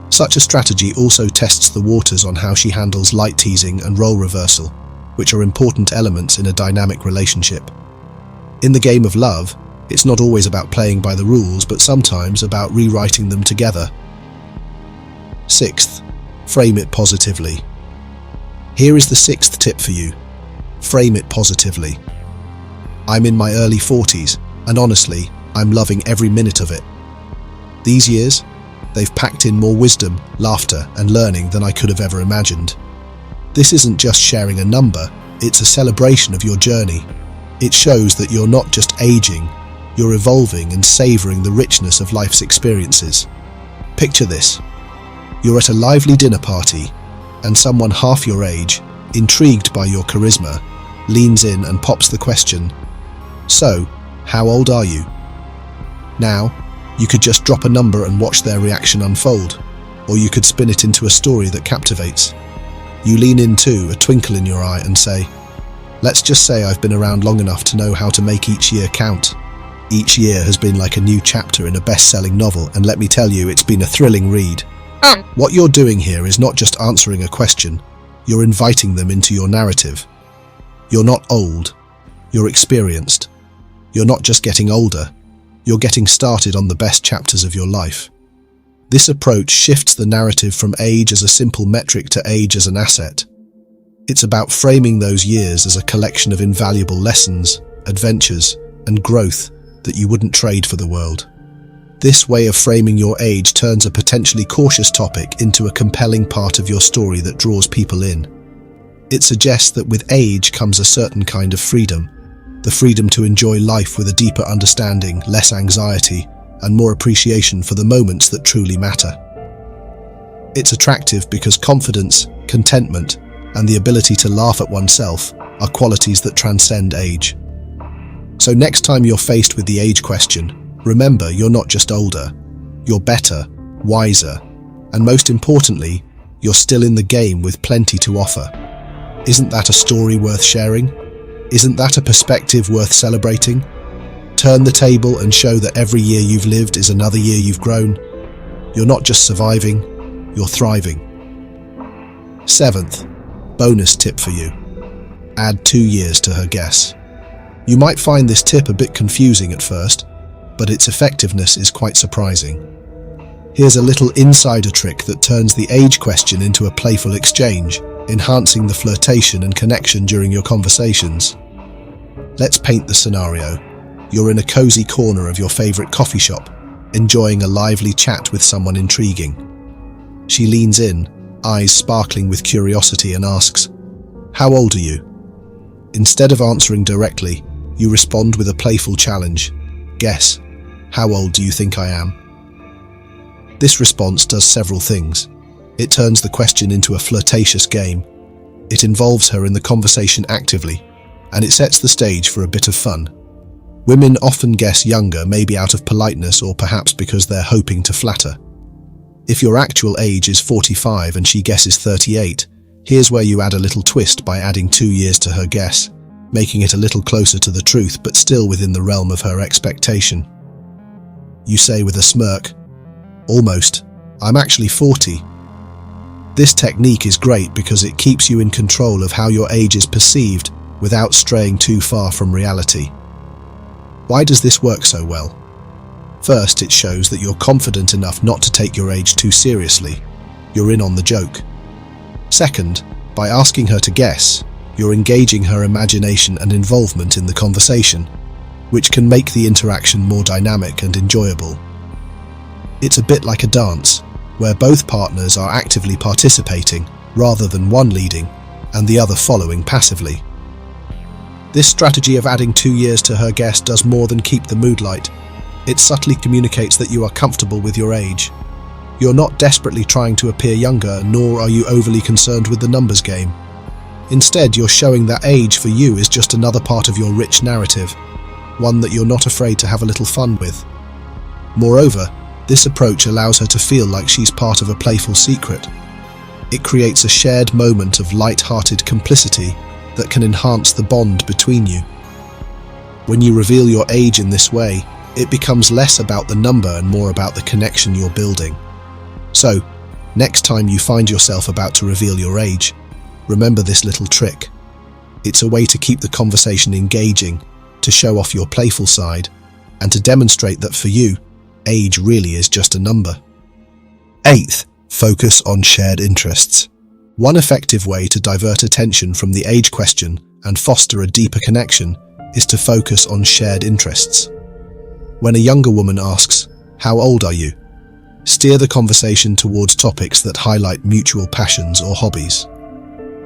Such a strategy also tests the waters on how she handles light teasing and role reversal, which are important elements in a dynamic relationship. In the game of love, it's not always about playing by the rules, but sometimes about rewriting them together. Sixth, frame it positively. Here is the sixth tip for you. Frame it positively. I'm in my early 40s, and honestly, I'm loving every minute of it. These years, they've packed in more wisdom, laughter, and learning than I could have ever imagined. This isn't just sharing a number, it's a celebration of your journey. It shows that you're not just aging, you're evolving and savoring the richness of life's experiences. Picture this. You're at a lively dinner party, and someone half your age, intrigued by your charisma, leans in and pops the question, "So, how old are you?" Now, You could just drop a number and watch their reaction unfold, or you could spin it into a story that captivates. You lean in too, a twinkle in your eye, and say, "Let's just say I've been around long enough to know how to make each year count. Each year has been like a new chapter in a best-selling novel, and let me tell you, it's been a thrilling read." What you're doing here is not just answering a question, you're inviting them into your narrative. You're not old, you're experienced. You're not just getting older, you're getting started on the best chapters of your life. This approach shifts the narrative from age as a simple metric to age as an asset. It's about framing those years as a collection of invaluable lessons, adventures, and growth that you wouldn't trade for the world. This way of framing your age turns a potentially cautious topic into a compelling part of your story that draws people in. It suggests that with age comes a certain kind of freedom, the freedom to enjoy life with a deeper understanding, less anxiety, and more appreciation for the moments that truly matter. It's attractive because confidence, contentment, and the ability to laugh at oneself are qualities that transcend age. So next time you're faced with the age question, remember, you're not just older, you're better, wiser, and most importantly, you're still in the game with plenty to offer. Isn't that a story worth sharing? Isn't that a perspective worth celebrating? Turn the table and show that every year you've lived is another year you've grown. You're not just surviving, you're thriving. 7th, bonus tip for you. Add 2 years to her guess. You might find this tip a bit confusing at first, but its effectiveness is quite surprising. Here's a little insider trick that turns the age question into a playful exchange, enhancing the flirtation and connection during your conversations. Let's paint the scenario. You're in a cozy corner of your favorite coffee shop, enjoying a lively chat with someone intriguing. She leans in, eyes sparkling with curiosity, and asks, "How old are you?" Instead of answering directly, you respond with a playful challenge. "Guess, how old do you think I am?" This response does several things. It turns the question into a flirtatious game. It involves her in the conversation actively, and it sets the stage for a bit of fun. Women often guess younger, maybe out of politeness or perhaps because they're hoping to flatter. If your actual age is 45 and she guesses 38, here's where you add a little twist by adding 2 years to her guess, making it a little closer to the truth but still within the realm of her expectation. You say with a smirk, "Almost. I'm actually 40. This technique is great because it keeps you in control of how your age is perceived without straying too far from reality. Why does this work so well? First, it shows that you're confident enough not to take your age too seriously. You're in on the joke. Second, by asking her to guess, you're engaging her imagination and involvement in the conversation, which can make the interaction more dynamic and enjoyable. It's a bit like a dance, where both partners are actively participating, rather than one leading and the other following passively. This strategy of adding 2 years to her guess does more than keep the mood light. It subtly communicates that you are comfortable with your age. You're not desperately trying to appear younger, nor are you overly concerned with the numbers game. Instead, you're showing that age for you is just another part of your rich narrative, one that you're not afraid to have a little fun with. Moreover, this approach allows her to feel like she's part of a playful secret. It creates a shared moment of light-hearted complicity that can enhance the bond between you. When you reveal your age in this way, it becomes less about the number and more about the connection you're building. So, next time you find yourself about to reveal your age, remember this little trick. It's a way to keep the conversation engaging, to show off your playful side, and to demonstrate that for you, age really is just a number. 8th, focus on shared interests. One effective way to divert attention from the age question and foster a deeper connection is to focus on shared interests. When a younger woman asks, "How old are you?" steer the conversation towards topics that highlight mutual passions or hobbies.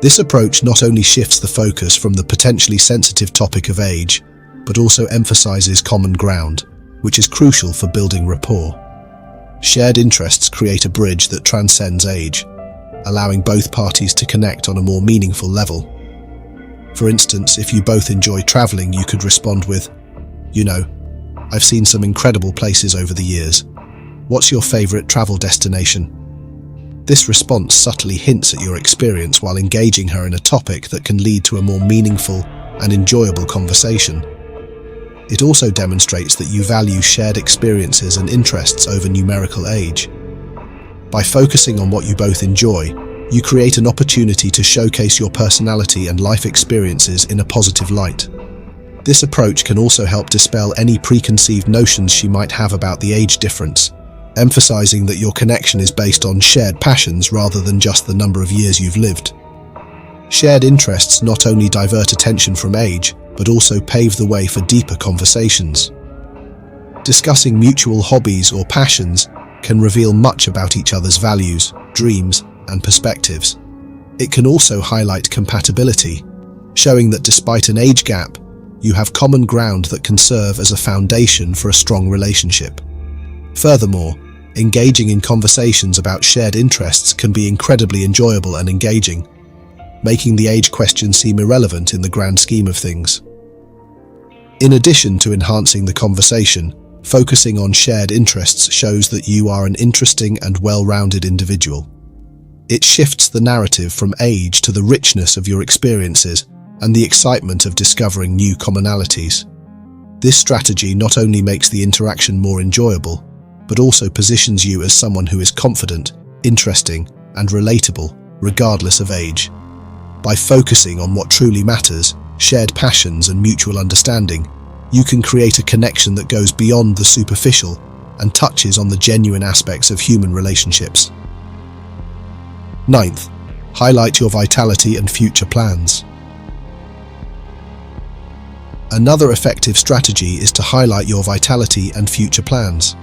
This approach not only shifts the focus from the potentially sensitive topic of age, but also emphasizes common ground, which is crucial for building rapport. Shared interests create a bridge that transcends age, allowing both parties to connect on a more meaningful level. For instance, if you both enjoy traveling, you could respond with, I've seen some incredible places over the years. What's your favorite travel destination? This response subtly hints at your experience while engaging her in a topic that can lead to a more meaningful and enjoyable conversation. It also demonstrates that you value shared experiences and interests over numerical age. By focusing on what you both enjoy, you create an opportunity to showcase your personality and life experiences in a positive light. This approach can also help dispel any preconceived notions she might have about the age difference, emphasizing that your connection is based on shared passions rather than just the number of years you've lived. Shared interests not only divert attention from age, but also pave the way for deeper conversations. Discussing mutual hobbies or passions can reveal much about each other's values, dreams, and perspectives. It can also highlight compatibility, showing that despite an age gap, you have common ground that can serve as a foundation for a strong relationship. Furthermore, engaging in conversations about shared interests can be incredibly enjoyable and engaging, making the age question seem irrelevant in the grand scheme of things. In addition to enhancing the conversation, focusing on shared interests shows that you are an interesting and well-rounded individual. It shifts the narrative from age to the richness of your experiences and the excitement of discovering new commonalities. This strategy not only makes the interaction more enjoyable, but also positions you as someone who is confident, interesting, and relatable, regardless of age. By focusing on what truly matters, shared passions and mutual understanding, you can create a connection that goes beyond the superficial and touches on the genuine aspects of human relationships. 9th, highlight your vitality and future plans. Another effective strategy is to highlight your vitality and future plans.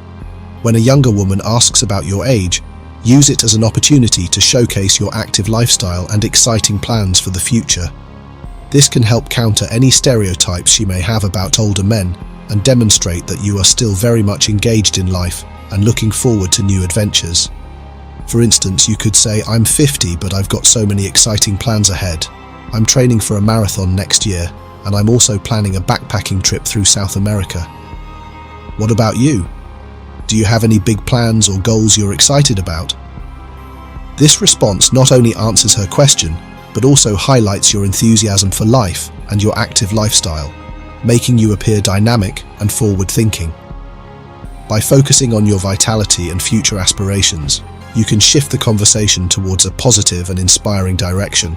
When a younger woman asks about your age, use it as an opportunity to showcase your active lifestyle and exciting plans for the future. This can help counter any stereotypes she may have about older men and demonstrate that you are still very much engaged in life and looking forward to new adventures. For instance, you could say, "I'm 50, but I've got so many exciting plans ahead. I'm training for a marathon next year, and I'm also planning a backpacking trip through South America. What about you? Do you have any big plans or goals you're excited about?" This response not only answers her question, but also highlights your enthusiasm for life and your active lifestyle, making you appear dynamic and forward-thinking. By focusing on your vitality and future aspirations, you can shift the conversation towards a positive and inspiring direction,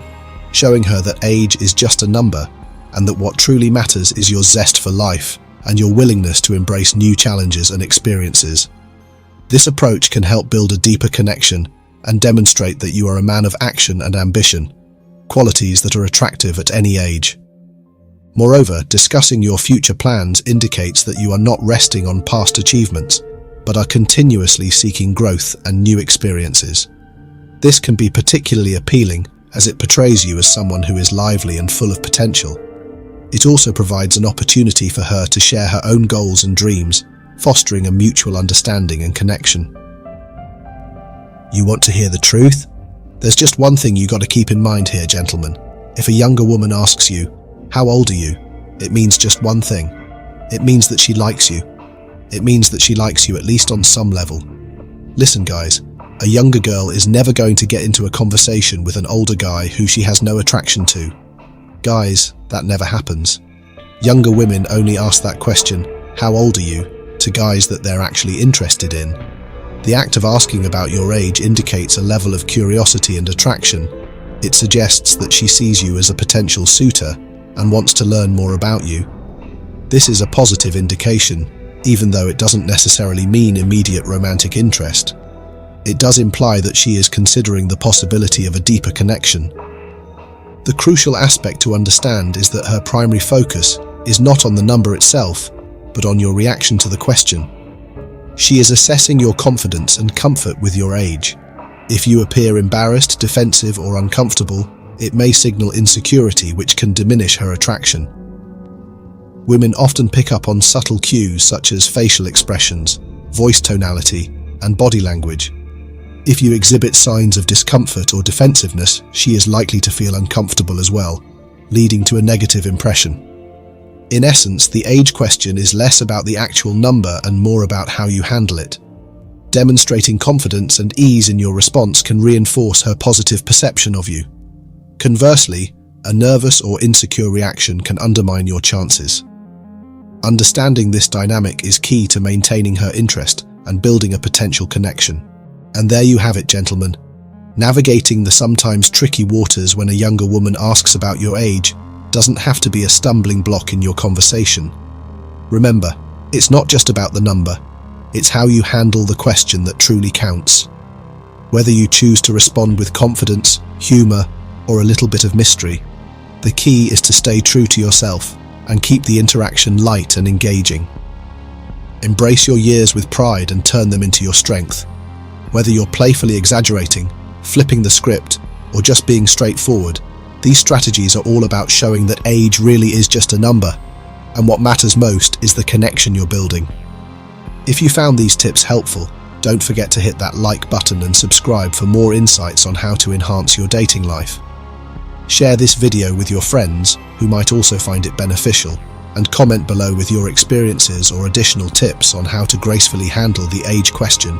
showing her that age is just a number and that what truly matters is your zest for life and your willingness to embrace new challenges and experiences. This approach can help build a deeper connection and demonstrate that you are a man of action and ambition, qualities that are attractive at any age. Moreover, discussing your future plans indicates that you are not resting on past achievements, but are continuously seeking growth and new experiences. This can be particularly appealing as it portrays you as someone who is lively and full of potential. It also provides an opportunity for her to share her own goals and dreams, fostering a mutual understanding and connection. You want to hear the truth? There's just one thing you got to keep in mind here, gentlemen. If a younger woman asks you, "How old are you?" it means just one thing. It means that she likes you. It means that she likes you at least on some level. Listen, guys, a younger girl is never going to get into a conversation with an older guy who she has no attraction to. Guys, that never happens. Younger women only ask that question, "How old are you?" to guys that they're actually interested in. The act of asking about your age indicates a level of curiosity and attraction. It suggests that she sees you as a potential suitor and wants to learn more about you. This is a positive indication, even though it doesn't necessarily mean immediate romantic interest. It does imply that she is considering the possibility of a deeper connection. The crucial aspect to understand is that her primary focus is not on the number itself, but on your reaction to the question. She is assessing your confidence and comfort with your age. If you appear embarrassed, defensive, or uncomfortable, it may signal insecurity, which can diminish her attraction. Women often pick up on subtle cues such as facial expressions, voice tonality, and body language. If you exhibit signs of discomfort or defensiveness, she is likely to feel uncomfortable as well, leading to a negative impression. In essence, the age question is less about the actual number and more about how you handle it. Demonstrating confidence and ease in your response can reinforce her positive perception of you. Conversely, a nervous or insecure reaction can undermine your chances. Understanding this dynamic is key to maintaining her interest and building a potential connection. And there you have it, gentlemen. Navigating the sometimes tricky waters when a younger woman asks about your age doesn't have to be a stumbling block in your conversation. Remember, it's not just about the number, it's how you handle the question that truly counts. Whether you choose to respond with confidence, humor, or a little bit of mystery, the key is to stay true to yourself and keep the interaction light and engaging. Embrace your years with pride and turn them into your strength. Whether you're playfully exaggerating, flipping the script, or just being straightforward, these strategies are all about showing that age really is just a number, and what matters most is the connection you're building. If you found these tips helpful, don't forget to hit that like button and subscribe for more insights on how to enhance your dating life. Share this video with your friends who might also find it beneficial, and comment below with your experiences or additional tips on how to gracefully handle the age question.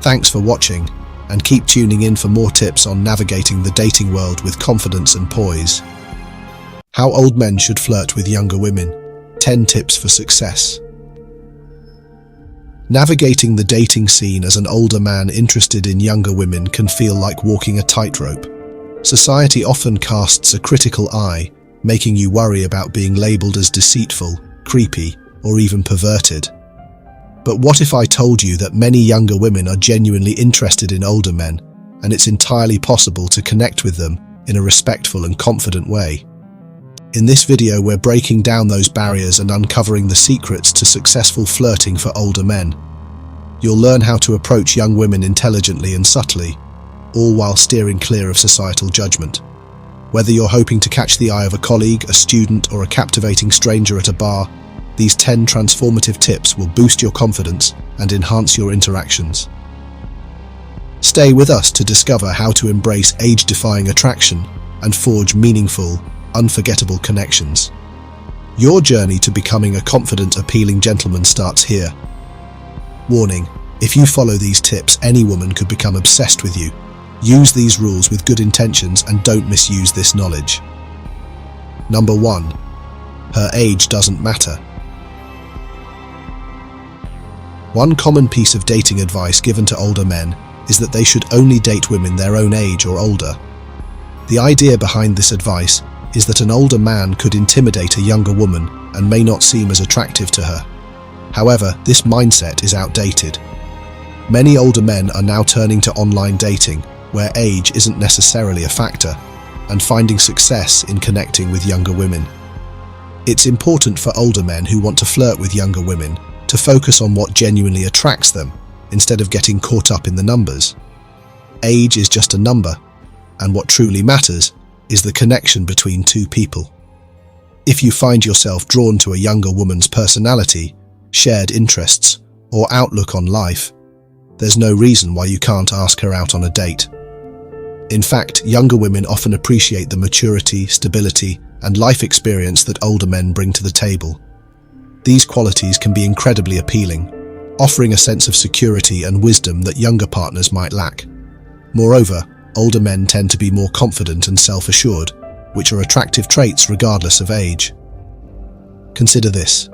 Thanks for watching, and keep tuning in for more tips on navigating the dating world with confidence and poise. How old men should flirt with younger women. 10 tips for success. Navigating the dating scene as an older man interested in younger women can feel like walking a tightrope. Society often casts a critical eye, making you worry about being labeled as deceitful, creepy, or even perverted. But what if I told you that many younger women are genuinely interested in older men, and it's entirely possible to connect with them in a respectful and confident way? In this video, we're breaking down those barriers and uncovering the secrets to successful flirting for older men. You'll learn how to approach young women intelligently and subtly, all while steering clear of societal judgment. Whether you're hoping to catch the eye of a colleague, a student, or a captivating stranger at a bar, these 10 transformative tips will boost your confidence and enhance your interactions. Stay with us to discover how to embrace age-defying attraction and forge meaningful, unforgettable connections. Your journey to becoming a confident, appealing gentleman starts here. Warning: if you follow these tips, any woman could become obsessed with you. Use these rules with good intentions and don't misuse this knowledge. Number 1. Her age doesn't matter. One common piece of dating advice given to older men is that they should only date women their own age or older. The idea behind this advice is that an older man could intimidate a younger woman and may not seem as attractive to her. However, this mindset is outdated. Many older men are now turning to online dating, where age isn't necessarily a factor, and finding success in connecting with younger women. It's important for older men who want to flirt with younger women to focus on what genuinely attracts them, instead of getting caught up in the numbers. Age is just a number, and what truly matters is the connection between two people. If you find yourself drawn to a younger woman's personality, shared interests, or outlook on life, there's no reason why you can't ask her out on a date. In fact, younger women often appreciate the maturity, stability, and life experience that older men bring to the table. These qualities can be incredibly appealing, offering a sense of security and wisdom that younger partners might lack. Moreover, older men tend to be more confident and self-assured, which are attractive traits regardless of age. Consider this.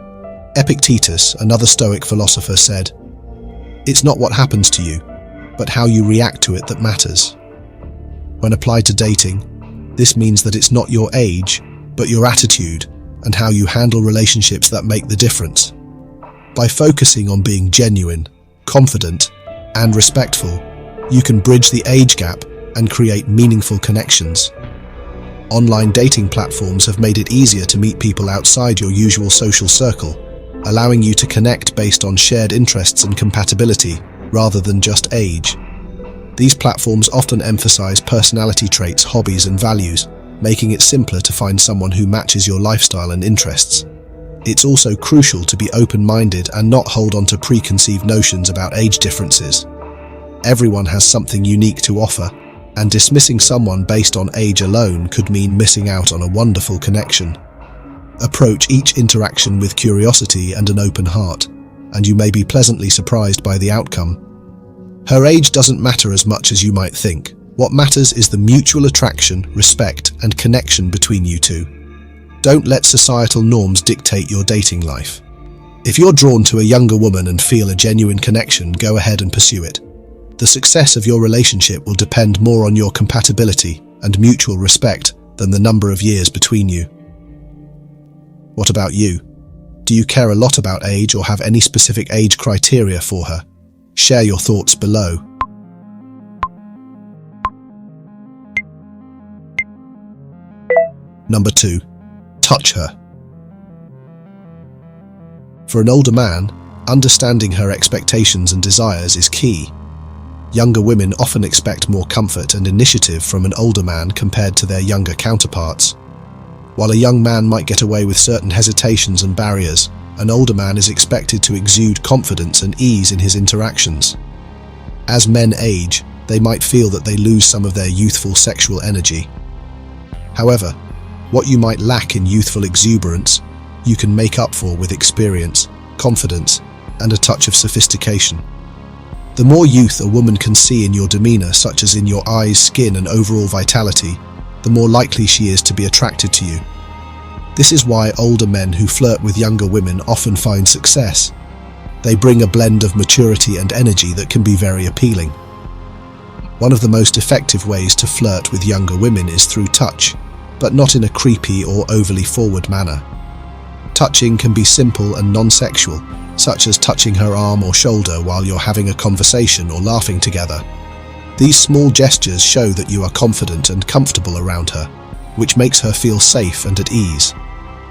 Epictetus, another Stoic philosopher, said, "It's not what happens to you, but how you react to it that matters." When applied to dating, this means that it's not your age, but your attitude and how you handle relationships that make the difference. By focusing on being genuine, confident, and respectful, you can bridge the age gap and create meaningful connections. Online dating platforms have made it easier to meet people outside your usual social circle, allowing you to connect based on shared interests and compatibility, rather than just age. These platforms often emphasize personality traits, hobbies, and values, making it simpler to find someone who matches your lifestyle and interests. It's also crucial to be open-minded and not hold on to preconceived notions about age differences. Everyone has something unique to offer, and dismissing someone based on age alone could mean missing out on a wonderful connection. Approach each interaction with curiosity and an open heart, and you may be pleasantly surprised by the outcome. Her age doesn't matter as much as you might think. What matters is the mutual attraction, respect, and connection between you two. Don't let societal norms dictate your dating life. If you're drawn to a younger woman and feel a genuine connection, go ahead and pursue it. The success of your relationship will depend more on your compatibility and mutual respect than the number of years between you. What about you? Do you care a lot about age or have any specific age criteria for her? Share your thoughts below. Number 2. Touch her. For an older man, understanding her expectations and desires is key. Younger women often expect more comfort and initiative from an older man compared to their younger counterparts. While a young man might get away with certain hesitations and barriers, an older man is expected to exude confidence and ease in his interactions. As men age, they might feel that they lose some of their youthful sexual energy. However, what you might lack in youthful exuberance, you can make up for with experience, confidence, and a touch of sophistication. The more youth a woman can see in your demeanor, such as in your eyes, skin, and overall vitality, the more likely she is to be attracted to you. This is why older men who flirt with younger women often find success. They bring a blend of maturity and energy that can be very appealing. One of the most effective ways to flirt with younger women is through touch, but not in a creepy or overly forward manner. Touching can be simple and non-sexual, such as touching her arm or shoulder while you're having a conversation or laughing together. These small gestures show that you are confident and comfortable around her, which makes her feel safe and at ease.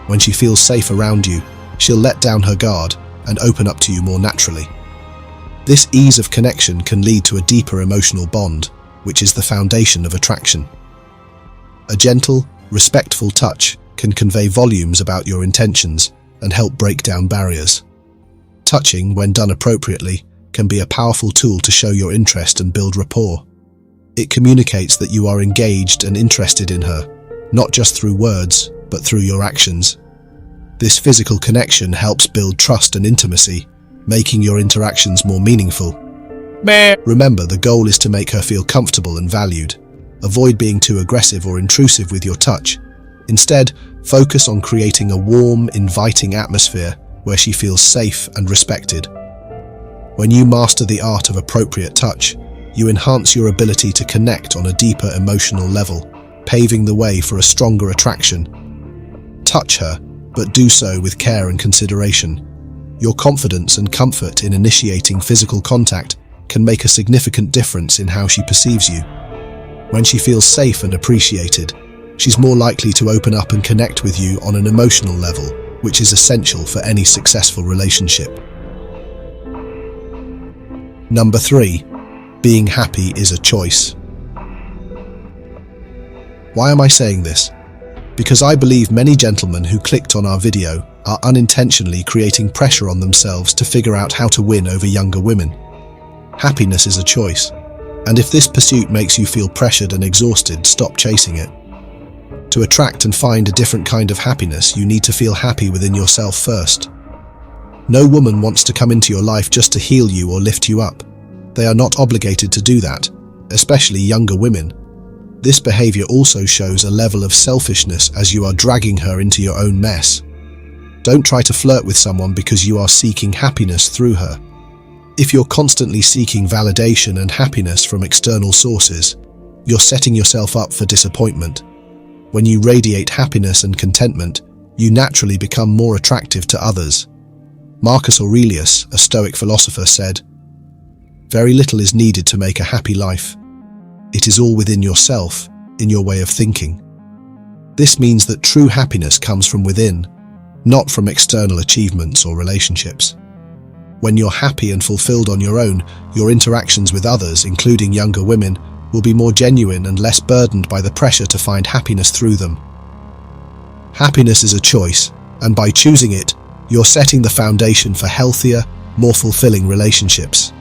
When she feels safe around you, she'll let down her guard and open up to you more naturally. This ease of connection can lead to a deeper emotional bond, which is the foundation of attraction. A gentle, respectful touch can convey volumes about your intentions and help break down barriers. Touching, when done appropriately, can be a powerful tool to show your interest and build rapport. It communicates that you are engaged and interested in her, not just through words, but through your actions. This physical connection helps build trust and intimacy, making your interactions more meaningful. Remember, the goal is to make her feel comfortable and valued. Avoid being too aggressive or intrusive with your touch. Instead, focus on creating a warm, inviting atmosphere where she feels safe and respected. When you master the art of appropriate touch, you enhance your ability to connect on a deeper emotional level, paving the way for a stronger attraction. Touch her, but do so with care and consideration. Your confidence and comfort in initiating physical contact can make a significant difference in how she perceives you. When she feels safe and appreciated, she's more likely to open up and connect with you on an emotional level, which is essential for any successful relationship. Number 3. Being happy is a choice. Why am I saying this? Because I believe many gentlemen who clicked on our video are unintentionally creating pressure on themselves to figure out how to win over younger women. Happiness is a choice, and if this pursuit makes you feel pressured and exhausted, stop chasing it. To attract and find a different kind of happiness, you need to feel happy within yourself first. No woman wants to come into your life just to heal you or lift you up. They are not obligated to do that, especially younger women. This behavior also shows a level of selfishness as you are dragging her into your own mess. Don't try to flirt with someone because you are seeking happiness through her. If you're constantly seeking validation and happiness from external sources, you're setting yourself up for disappointment. When you radiate happiness and contentment, you naturally become more attractive to others. Marcus Aurelius, a Stoic philosopher, said, "Very little is needed to make a happy life. It is all within yourself, in your way of thinking." This means that true happiness comes from within, not from external achievements or relationships. When you're happy and fulfilled on your own, your interactions with others, including younger women, will be more genuine and less burdened by the pressure to find happiness through them. Happiness is a choice, and by choosing it, you're setting the foundation for healthier, more fulfilling relationships.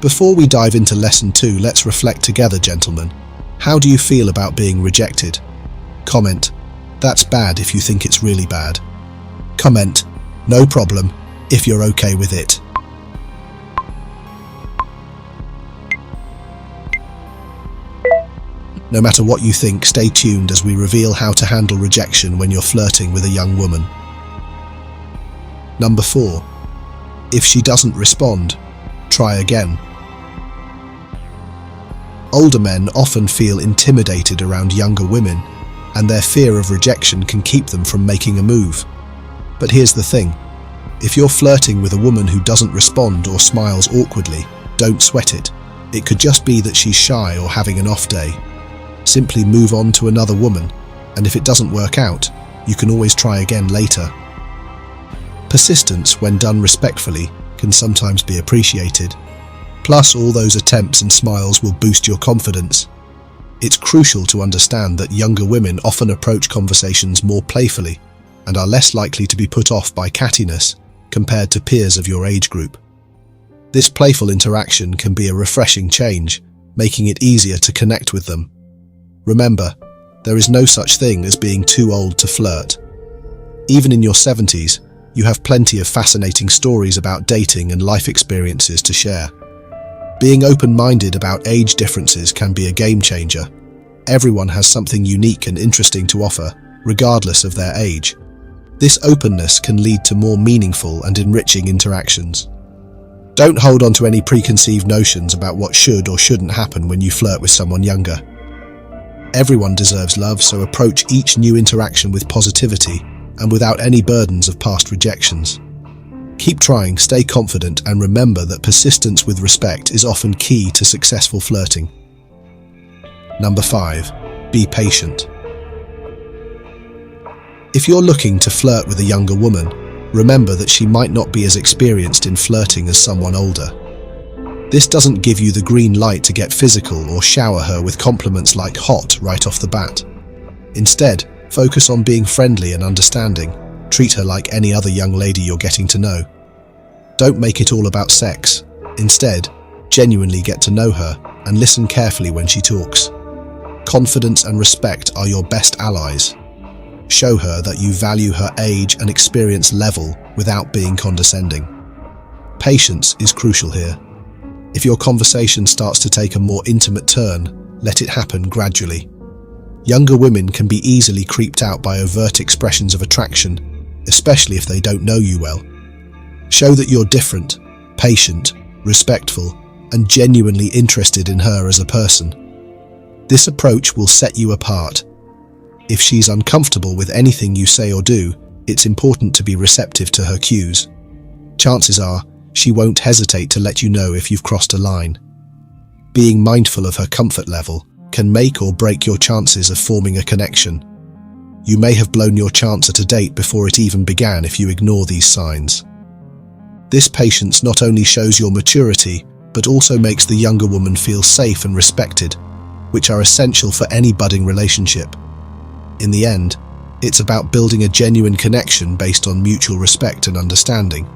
Before we dive into Lesson 2, let's reflect together, gentlemen. How do you feel about being rejected? Comment. That's bad if you think it's really bad. Comment, no problem, if you're okay with it. No matter what you think, stay tuned as we reveal how to handle rejection when you're flirting with a young woman. Number 4. If she doesn't respond, try again. Older men often feel intimidated around younger women, and their fear of rejection can keep them from making a move. But here's the thing. If you're flirting with a woman who doesn't respond or smiles awkwardly, don't sweat it. It could just be that she's shy or having an off day. Simply move on to another woman, and if it doesn't work out, you can always try again later. Persistence, when done respectfully, can sometimes be appreciated. Plus, all those attempts and smiles will boost your confidence. It's crucial to understand that younger women often approach conversations more playfully and are less likely to be put off by cattiness compared to peers of your age group. This playful interaction can be a refreshing change, making it easier to connect with them. Remember, there is no such thing as being too old to flirt. Even in your 70s, you have plenty of fascinating stories about dating and life experiences to share. Being open-minded about age differences can be a game changer. Everyone has something unique and interesting to offer, regardless of their age. This openness can lead to more meaningful and enriching interactions. Don't hold on to any preconceived notions about what should or shouldn't happen when you flirt with someone younger. Everyone deserves love, so approach each new interaction with positivity and without any burdens of past rejections. Keep trying, stay confident, and remember that persistence with respect is often key to successful flirting. Number 5. Be patient. If you're looking to flirt with a younger woman, remember that she might not be as experienced in flirting as someone older. This doesn't give you the green light to get physical or shower her with compliments like hot right off the bat. Instead, focus on being friendly and understanding. Treat her like any other young lady you're getting to know. Don't make it all about sex. Instead, genuinely get to know her and listen carefully when she talks. Confidence and respect are your best allies. Show her that you value her age and experience level without being condescending. Patience is crucial here. If your conversation starts to take a more intimate turn, let it happen gradually. Younger women can be easily creeped out by overt expressions of attraction, especially if they don't know you well. Show that you're different, patient, respectful, and genuinely interested in her as a person. This approach will set you apart. If she's uncomfortable with anything you say or do, it's important to be receptive to her cues. Chances are, she won't hesitate to let you know if you've crossed a line. Being mindful of her comfort level can make or break your chances of forming a connection. You may have blown your chance at a date before it even began if you ignore these signs. This patience not only shows your maturity, but also makes the younger woman feel safe and respected, which are essential for any budding relationship. In the end, it's about building a genuine connection based on mutual respect and understanding.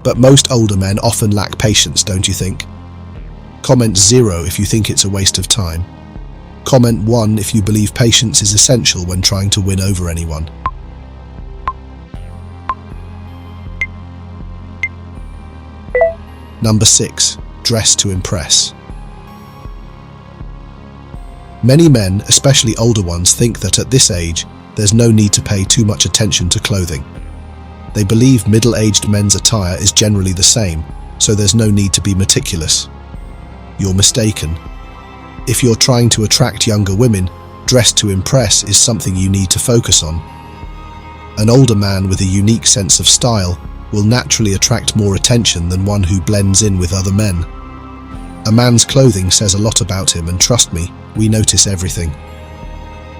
But most older men often lack patience, don't you think? Comment 0 if you think it's a waste of time. Comment 1 if you believe patience is essential when trying to win over anyone. Number 6. Dress to impress. Many men, especially older ones, think that at this age, there's no need to pay too much attention to clothing. They believe middle-aged men's attire is generally the same, so there's no need to be meticulous. You're mistaken. If you're trying to attract younger women, dress to impress is something you need to focus on. An older man with a unique sense of style will naturally attract more attention than one who blends in with other men. A man's clothing says a lot about him, and trust me, we notice everything.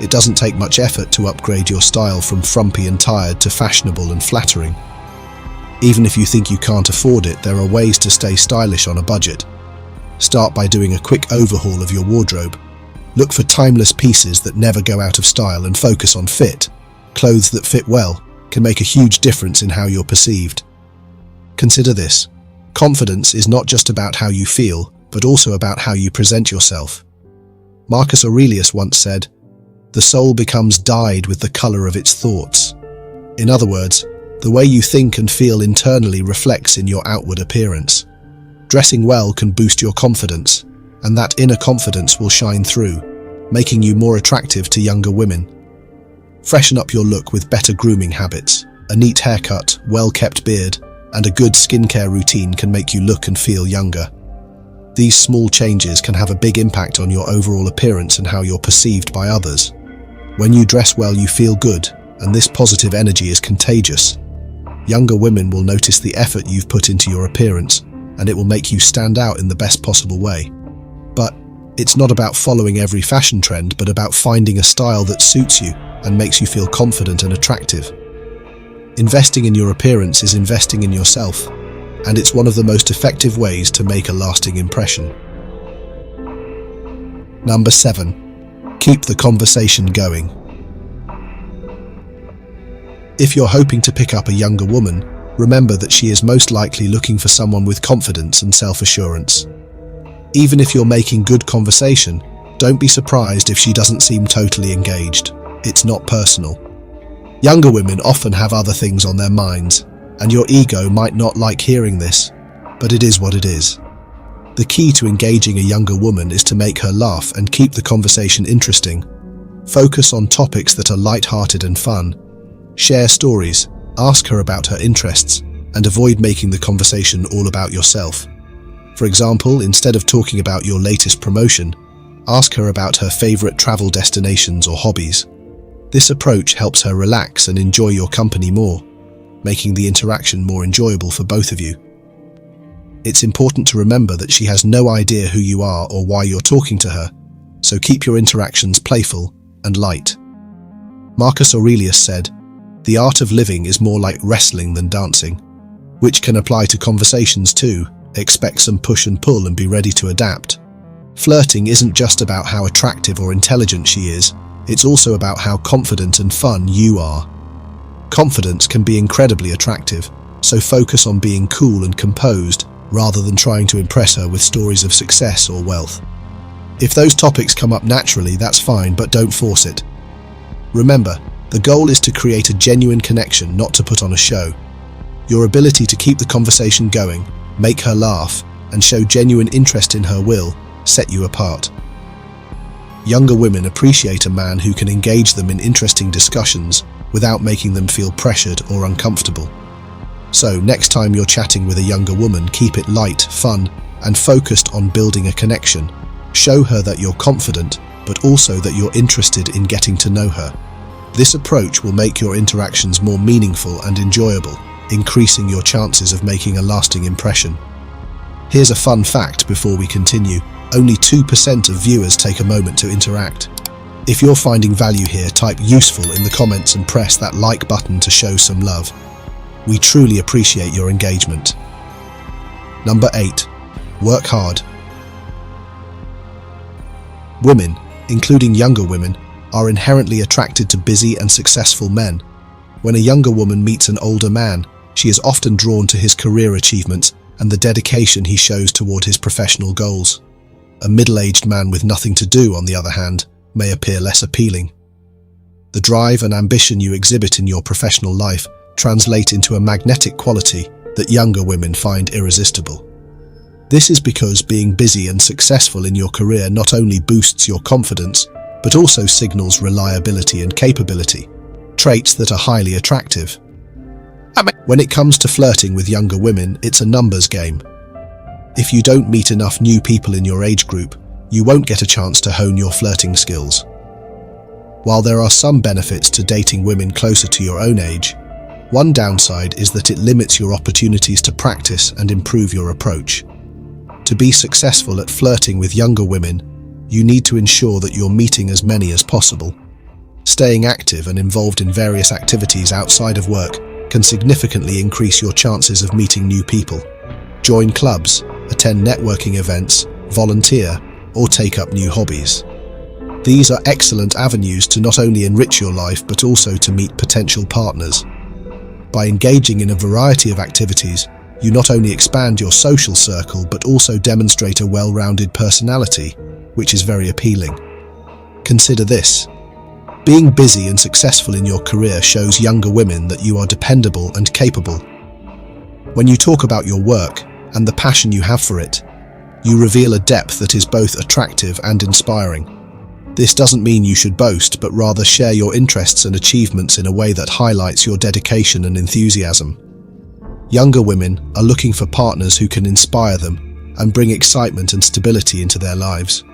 It doesn't take much effort to upgrade your style from frumpy and tired to fashionable and flattering. Even if you think you can't afford it, there are ways to stay stylish on a budget. Start by doing a quick overhaul of your wardrobe. Look for timeless pieces that never go out of style and focus on fit. Clothes that fit well can make a huge difference in how you're perceived. Consider this. Confidence is not just about how you feel, but also about how you present yourself. Marcus Aurelius once said, The soul becomes dyed with the color of its thoughts. In other words, the way you think and feel internally reflects in your outward appearance. Dressing well can boost your confidence, and that inner confidence will shine through, making you more attractive to younger women. Freshen up your look with better grooming habits. A neat haircut, well-kept beard, and a good skincare routine can make you look and feel younger. These small changes can have a big impact on your overall appearance and how you're perceived by others. When you dress well, you feel good, and this positive energy is contagious. Younger women will notice the effort you've put into your appearance, and it will make you stand out in the best possible way. But it's not about following every fashion trend, but about finding a style that suits you and makes you feel confident and attractive. Investing in your appearance is investing in yourself, and it's one of the most effective ways to make a lasting impression. Number 7. Keep the conversation going. If you're hoping to pick up a younger woman, remember that she is most likely looking for someone with confidence and self-assurance. Even if you're making good conversation, don't be surprised if she doesn't seem totally engaged. It's not personal. Younger women often have other things on their minds, and your ego might not like hearing this, but it is what it is. The key to engaging a younger woman is to make her laugh and keep the conversation interesting. Focus on topics that are light-hearted and fun. Share stories, ask her about her interests, and avoid making the conversation all about yourself. For example, instead of talking about your latest promotion, ask her about her favorite travel destinations or hobbies. This approach helps her relax and enjoy your company more, making the interaction more enjoyable for both of you. It's important to remember that she has no idea who you are or why you're talking to her, so keep your interactions playful and light. Marcus Aurelius said, "The art of living is more like wrestling than dancing," which can apply to conversations too. Expect some push and pull and be ready to adapt. Flirting isn't just about how attractive or intelligent she is, it's also about how confident and fun you are. Confidence can be incredibly attractive, so focus on being cool and composed rather than trying to impress her with stories of success or wealth. If those topics come up naturally, that's fine, but don't force it. Remember, the goal is to create a genuine connection, not to put on a show. Your ability to keep the conversation going, make her laugh, and show genuine interest in her will set you apart. Younger women appreciate a man who can engage them in interesting discussions without making them feel pressured or uncomfortable. So, next time you're chatting with a younger woman, keep it light, fun, and focused on building a connection. Show her that you're confident, but also that you're interested in getting to know her. This approach will make your interactions more meaningful and enjoyable, increasing your chances of making a lasting impression. Here's a fun fact before we continue. Only 2% of viewers take a moment to interact. If you're finding value here, type useful in the comments and press that like button to show some love. We truly appreciate your engagement. Number 8. Work hard. Women, including younger women, are inherently attracted to busy and successful men. When a younger woman meets an older man, she is often drawn to his career achievements and the dedication he shows toward his professional goals. A middle-aged man with nothing to do, on the other hand, may appear less appealing. The drive and ambition you exhibit in your professional life translate into a magnetic quality that younger women find irresistible. This is because being busy and successful in your career not only boosts your confidence, but also signals reliability and capability, traits that are highly attractive. When it comes to flirting with younger women, it's a numbers game. If you don't meet enough new people in your age group, you won't get a chance to hone your flirting skills. While there are some benefits to dating women closer to your own age, one downside is that it limits your opportunities to practice and improve your approach. To be successful at flirting with younger women, you need to ensure that you're meeting as many as possible. Staying active and involved in various activities outside of work can significantly increase your chances of meeting new people. Join clubs, attend networking events, volunteer, or take up new hobbies. These are excellent avenues to not only enrich your life but also to meet potential partners. By engaging in a variety of activities, you not only expand your social circle but also demonstrate a well-rounded personality, which is very appealing. Consider this. Being busy and successful in your career shows younger women that you are dependable and capable. When you talk about your work and the passion you have for it, you reveal a depth that is both attractive and inspiring. This doesn't mean you should boast, but rather share your interests and achievements in a way that highlights your dedication and enthusiasm. Younger women are looking for partners who can inspire them and bring excitement and stability into their lives.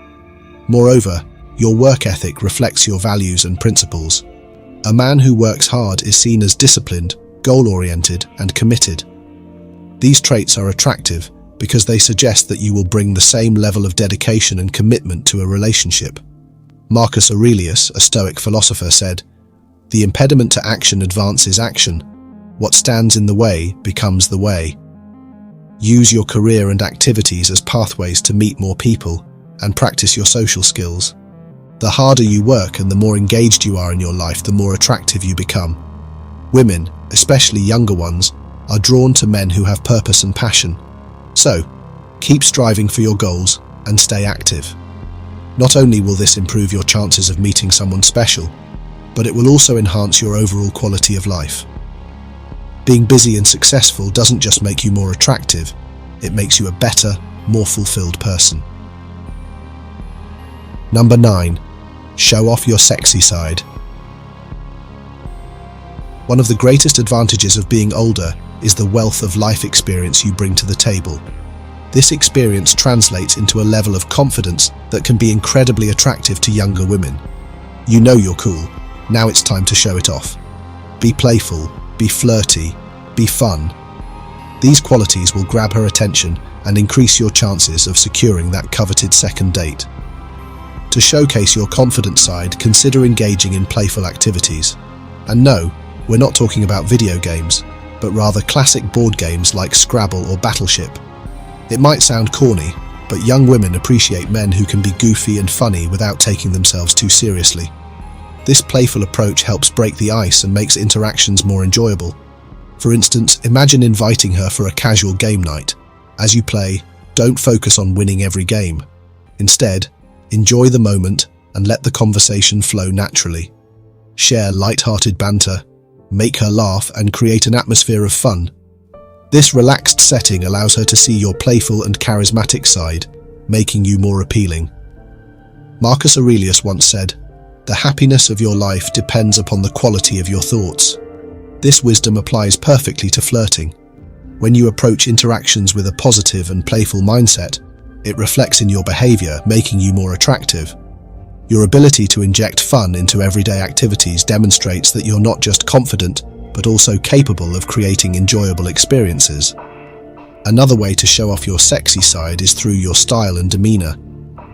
Moreover, your work ethic reflects your values and principles. A man who works hard is seen as disciplined, goal-oriented, and committed. These traits are attractive because they suggest that you will bring the same level of dedication and commitment to a relationship. Marcus Aurelius, a Stoic philosopher, said, "The impediment to action advances action. What stands in the way becomes the way." Use your career and activities as pathways to meet more people and practice your social skills. The harder you work and the more engaged you are in your life, the more attractive you become. Women, especially younger ones, are drawn to men who have purpose and passion. So, keep striving for your goals and stay active. Not only will this improve your chances of meeting someone special, but it will also enhance your overall quality of life. Being busy and successful doesn't just make you more attractive, it makes you a better, more fulfilled person. Number 9. Show off your sexy side. One of the greatest advantages of being older is the wealth of life experience you bring to the table. This experience translates into a level of confidence that can be incredibly attractive to younger women. You know you're cool, now it's time to show it off. Be playful, be flirty, be fun. These qualities will grab her attention and increase your chances of securing that coveted second date. To showcase your confident side, consider engaging in playful activities. And no, we're not talking about video games, but rather classic board games like Scrabble or Battleship. It might sound corny, but young women appreciate men who can be goofy and funny without taking themselves too seriously. This playful approach helps break the ice and makes interactions more enjoyable. For instance, imagine inviting her for a casual game night. As you play, don't focus on winning every game. Instead, enjoy the moment and let the conversation flow naturally. Share light-hearted banter, make her laugh, and create an atmosphere of fun. This relaxed setting allows her to see your playful and charismatic side, making you more appealing. Marcus Aurelius once said, "The happiness of your life depends upon the quality of your thoughts." This wisdom applies perfectly to flirting. When you approach interactions with a positive and playful mindset, it reflects in your behavior, making you more attractive. Your ability to inject fun into everyday activities demonstrates that you're not just confident, but also capable of creating enjoyable experiences. Another way to show off your sexy side is through your style and demeanor.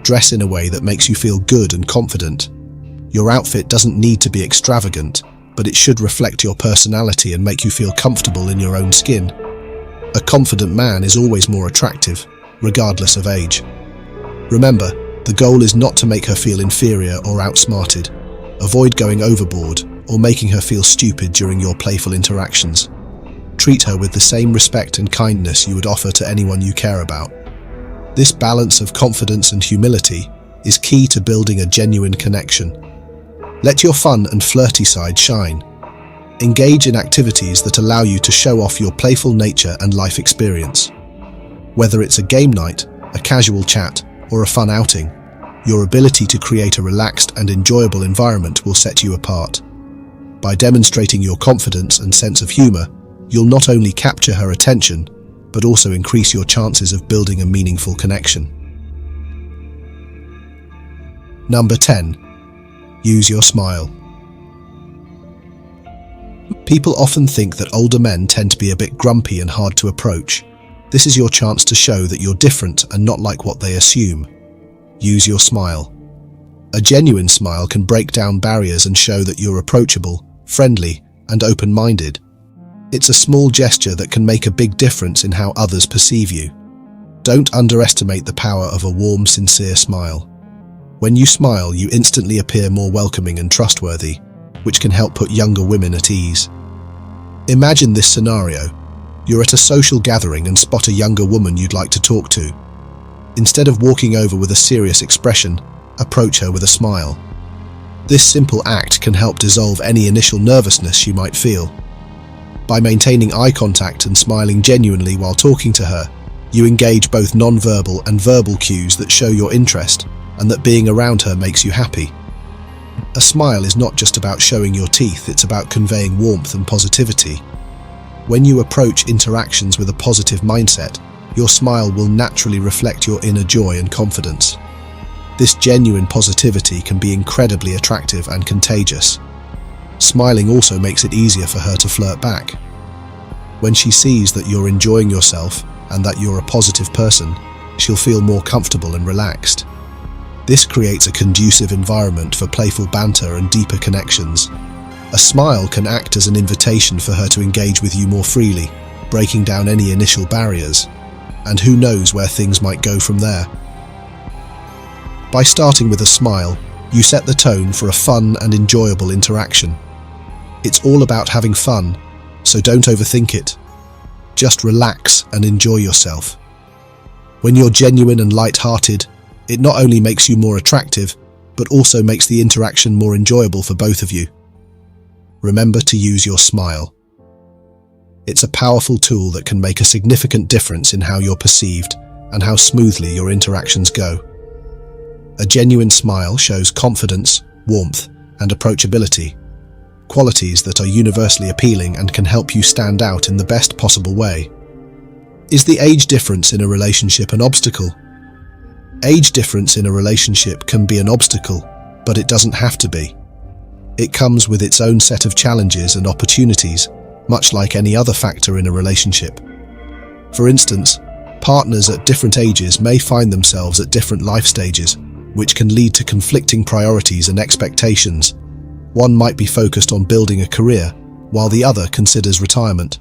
Dress in a way that makes you feel good and confident. Your outfit doesn't need to be extravagant, but it should reflect your personality and make you feel comfortable in your own skin. A confident man is always more attractive, regardless of age. Remember, the goal is not to make her feel inferior or outsmarted. Avoid going overboard or making her feel stupid during your playful interactions. Treat her with the same respect and kindness you would offer to anyone you care about. This balance of confidence and humility is key to building a genuine connection. Let your fun and flirty side shine. Engage in activities that allow you to show off your playful nature and life experience. Whether it's a game night, a casual chat, or a fun outing, your ability to create a relaxed and enjoyable environment will set you apart. By demonstrating your confidence and sense of humor, you'll not only capture her attention, but also increase your chances of building a meaningful connection. Number 10. Use your smile. People often think that older men tend to be a bit grumpy and hard to approach. This is your chance to show that you're different and not like what they assume. Use your smile. A genuine smile can break down barriers and show that you're approachable, friendly, and open-minded. It's a small gesture that can make a big difference in how others perceive you. Don't underestimate the power of a warm, sincere smile. When you smile, you instantly appear more welcoming and trustworthy, which can help put younger women at ease. Imagine this scenario. You're at a social gathering and spot a younger woman you'd like to talk to. Instead of walking over with a serious expression, approach her with a smile. This simple act can help dissolve any initial nervousness you might feel. By maintaining eye contact and smiling genuinely while talking to her, you engage both non-verbal and verbal cues that show your interest and that being around her makes you happy. A smile is not just about showing your teeth, it's about conveying warmth and positivity. When you approach interactions with a positive mindset, your smile will naturally reflect your inner joy and confidence. This genuine positivity can be incredibly attractive and contagious. Smiling also makes it easier for her to flirt back. When she sees that you're enjoying yourself and that you're a positive person, she'll feel more comfortable and relaxed. This creates a conducive environment for playful banter and deeper connections. A smile can act as an invitation for her to engage with you more freely, breaking down any initial barriers. And who knows where things might go from there. By starting with a smile, you set the tone for a fun and enjoyable interaction. It's all about having fun, so don't overthink it. Just relax and enjoy yourself. When you're genuine and light-hearted, it not only makes you more attractive, but also makes the interaction more enjoyable for both of you. Remember to use your smile. It's a powerful tool that can make a significant difference in how you're perceived and how smoothly your interactions go. A genuine smile shows confidence, warmth, and approachability, qualities that are universally appealing and can help you stand out in the best possible way. Is the age difference in a relationship an obstacle? Age difference in a relationship can be an obstacle, but it doesn't have to be. It comes with its own set of challenges and opportunities, much like any other factor in a relationship. For instance, partners at different ages may find themselves at different life stages, which can lead to conflicting priorities and expectations. One might be focused on building a career, while the other considers retirement.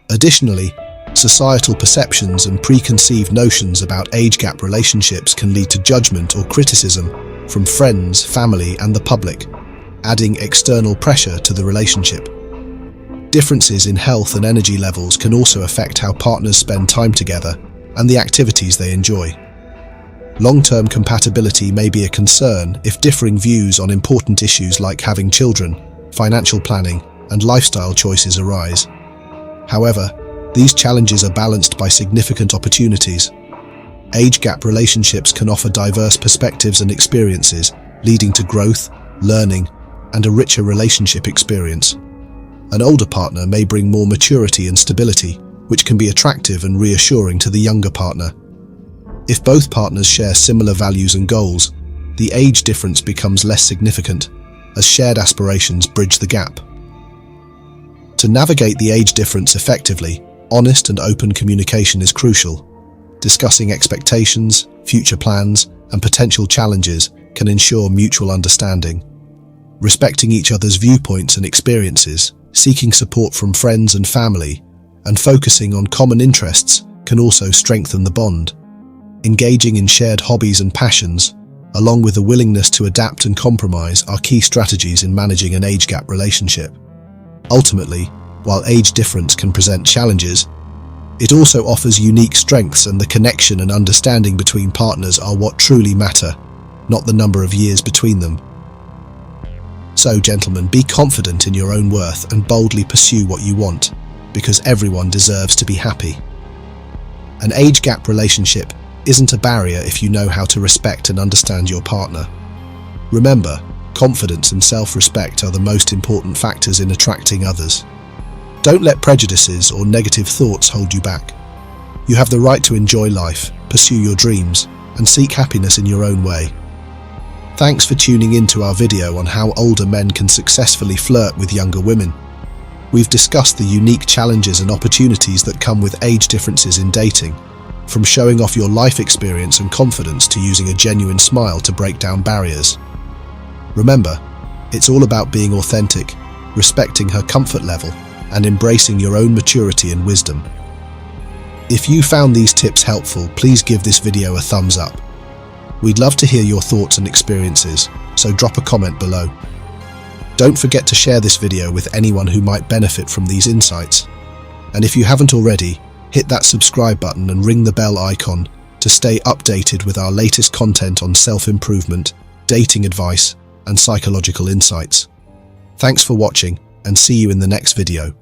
Additionally, societal perceptions and preconceived notions about age gap relationships can lead to judgment or criticism from friends, family, and the public, adding external pressure to the relationship. Differences in health and energy levels can also affect how partners spend time together and the activities they enjoy. Long-term compatibility may be a concern if differing views on important issues like having children, financial planning, and lifestyle choices arise. However, these challenges are balanced by significant opportunities. Age gap relationships can offer diverse perspectives and experiences, leading to growth, learning, and a richer relationship experience. An older partner may bring more maturity and stability, which can be attractive and reassuring to the younger partner. If both partners share similar values and goals, the age difference becomes less significant, as shared aspirations bridge the gap. To navigate the age difference effectively, honest and open communication is crucial. Discussing expectations, future plans, and potential challenges can ensure mutual understanding. Respecting each other's viewpoints and experiences, seeking support from friends and family, and focusing on common interests can also strengthen the bond. Engaging in shared hobbies and passions, along with a willingness to adapt and compromise, are key strategies in managing an age gap relationship. Ultimately, while age difference can present challenges, it also offers unique strengths, and the connection and understanding between partners are what truly matter, not the number of years between them. So, gentlemen, be confident in your own worth and boldly pursue what you want, because everyone deserves to be happy. An age gap relationship isn't a barrier if you know how to respect and understand your partner. Remember, confidence and self-respect are the most important factors in attracting others. Don't let prejudices or negative thoughts hold you back. You have the right to enjoy life, pursue your dreams, and seek happiness in your own way. Thanks for tuning in to our video on how older men can successfully flirt with younger women. We've discussed the unique challenges and opportunities that come with age differences in dating, from showing off your life experience and confidence to using a genuine smile to break down barriers. Remember, it's all about being authentic, respecting her comfort level, and embracing your own maturity and wisdom. If you found these tips helpful, please give this video a thumbs up. We'd love to hear your thoughts and experiences, so drop a comment below. Don't forget to share this video with anyone who might benefit from these insights. And if you haven't already, hit that subscribe button and ring the bell icon to stay updated with our latest content on self-improvement, dating advice, and psychological insights. Thanks for watching, and see you in the next video.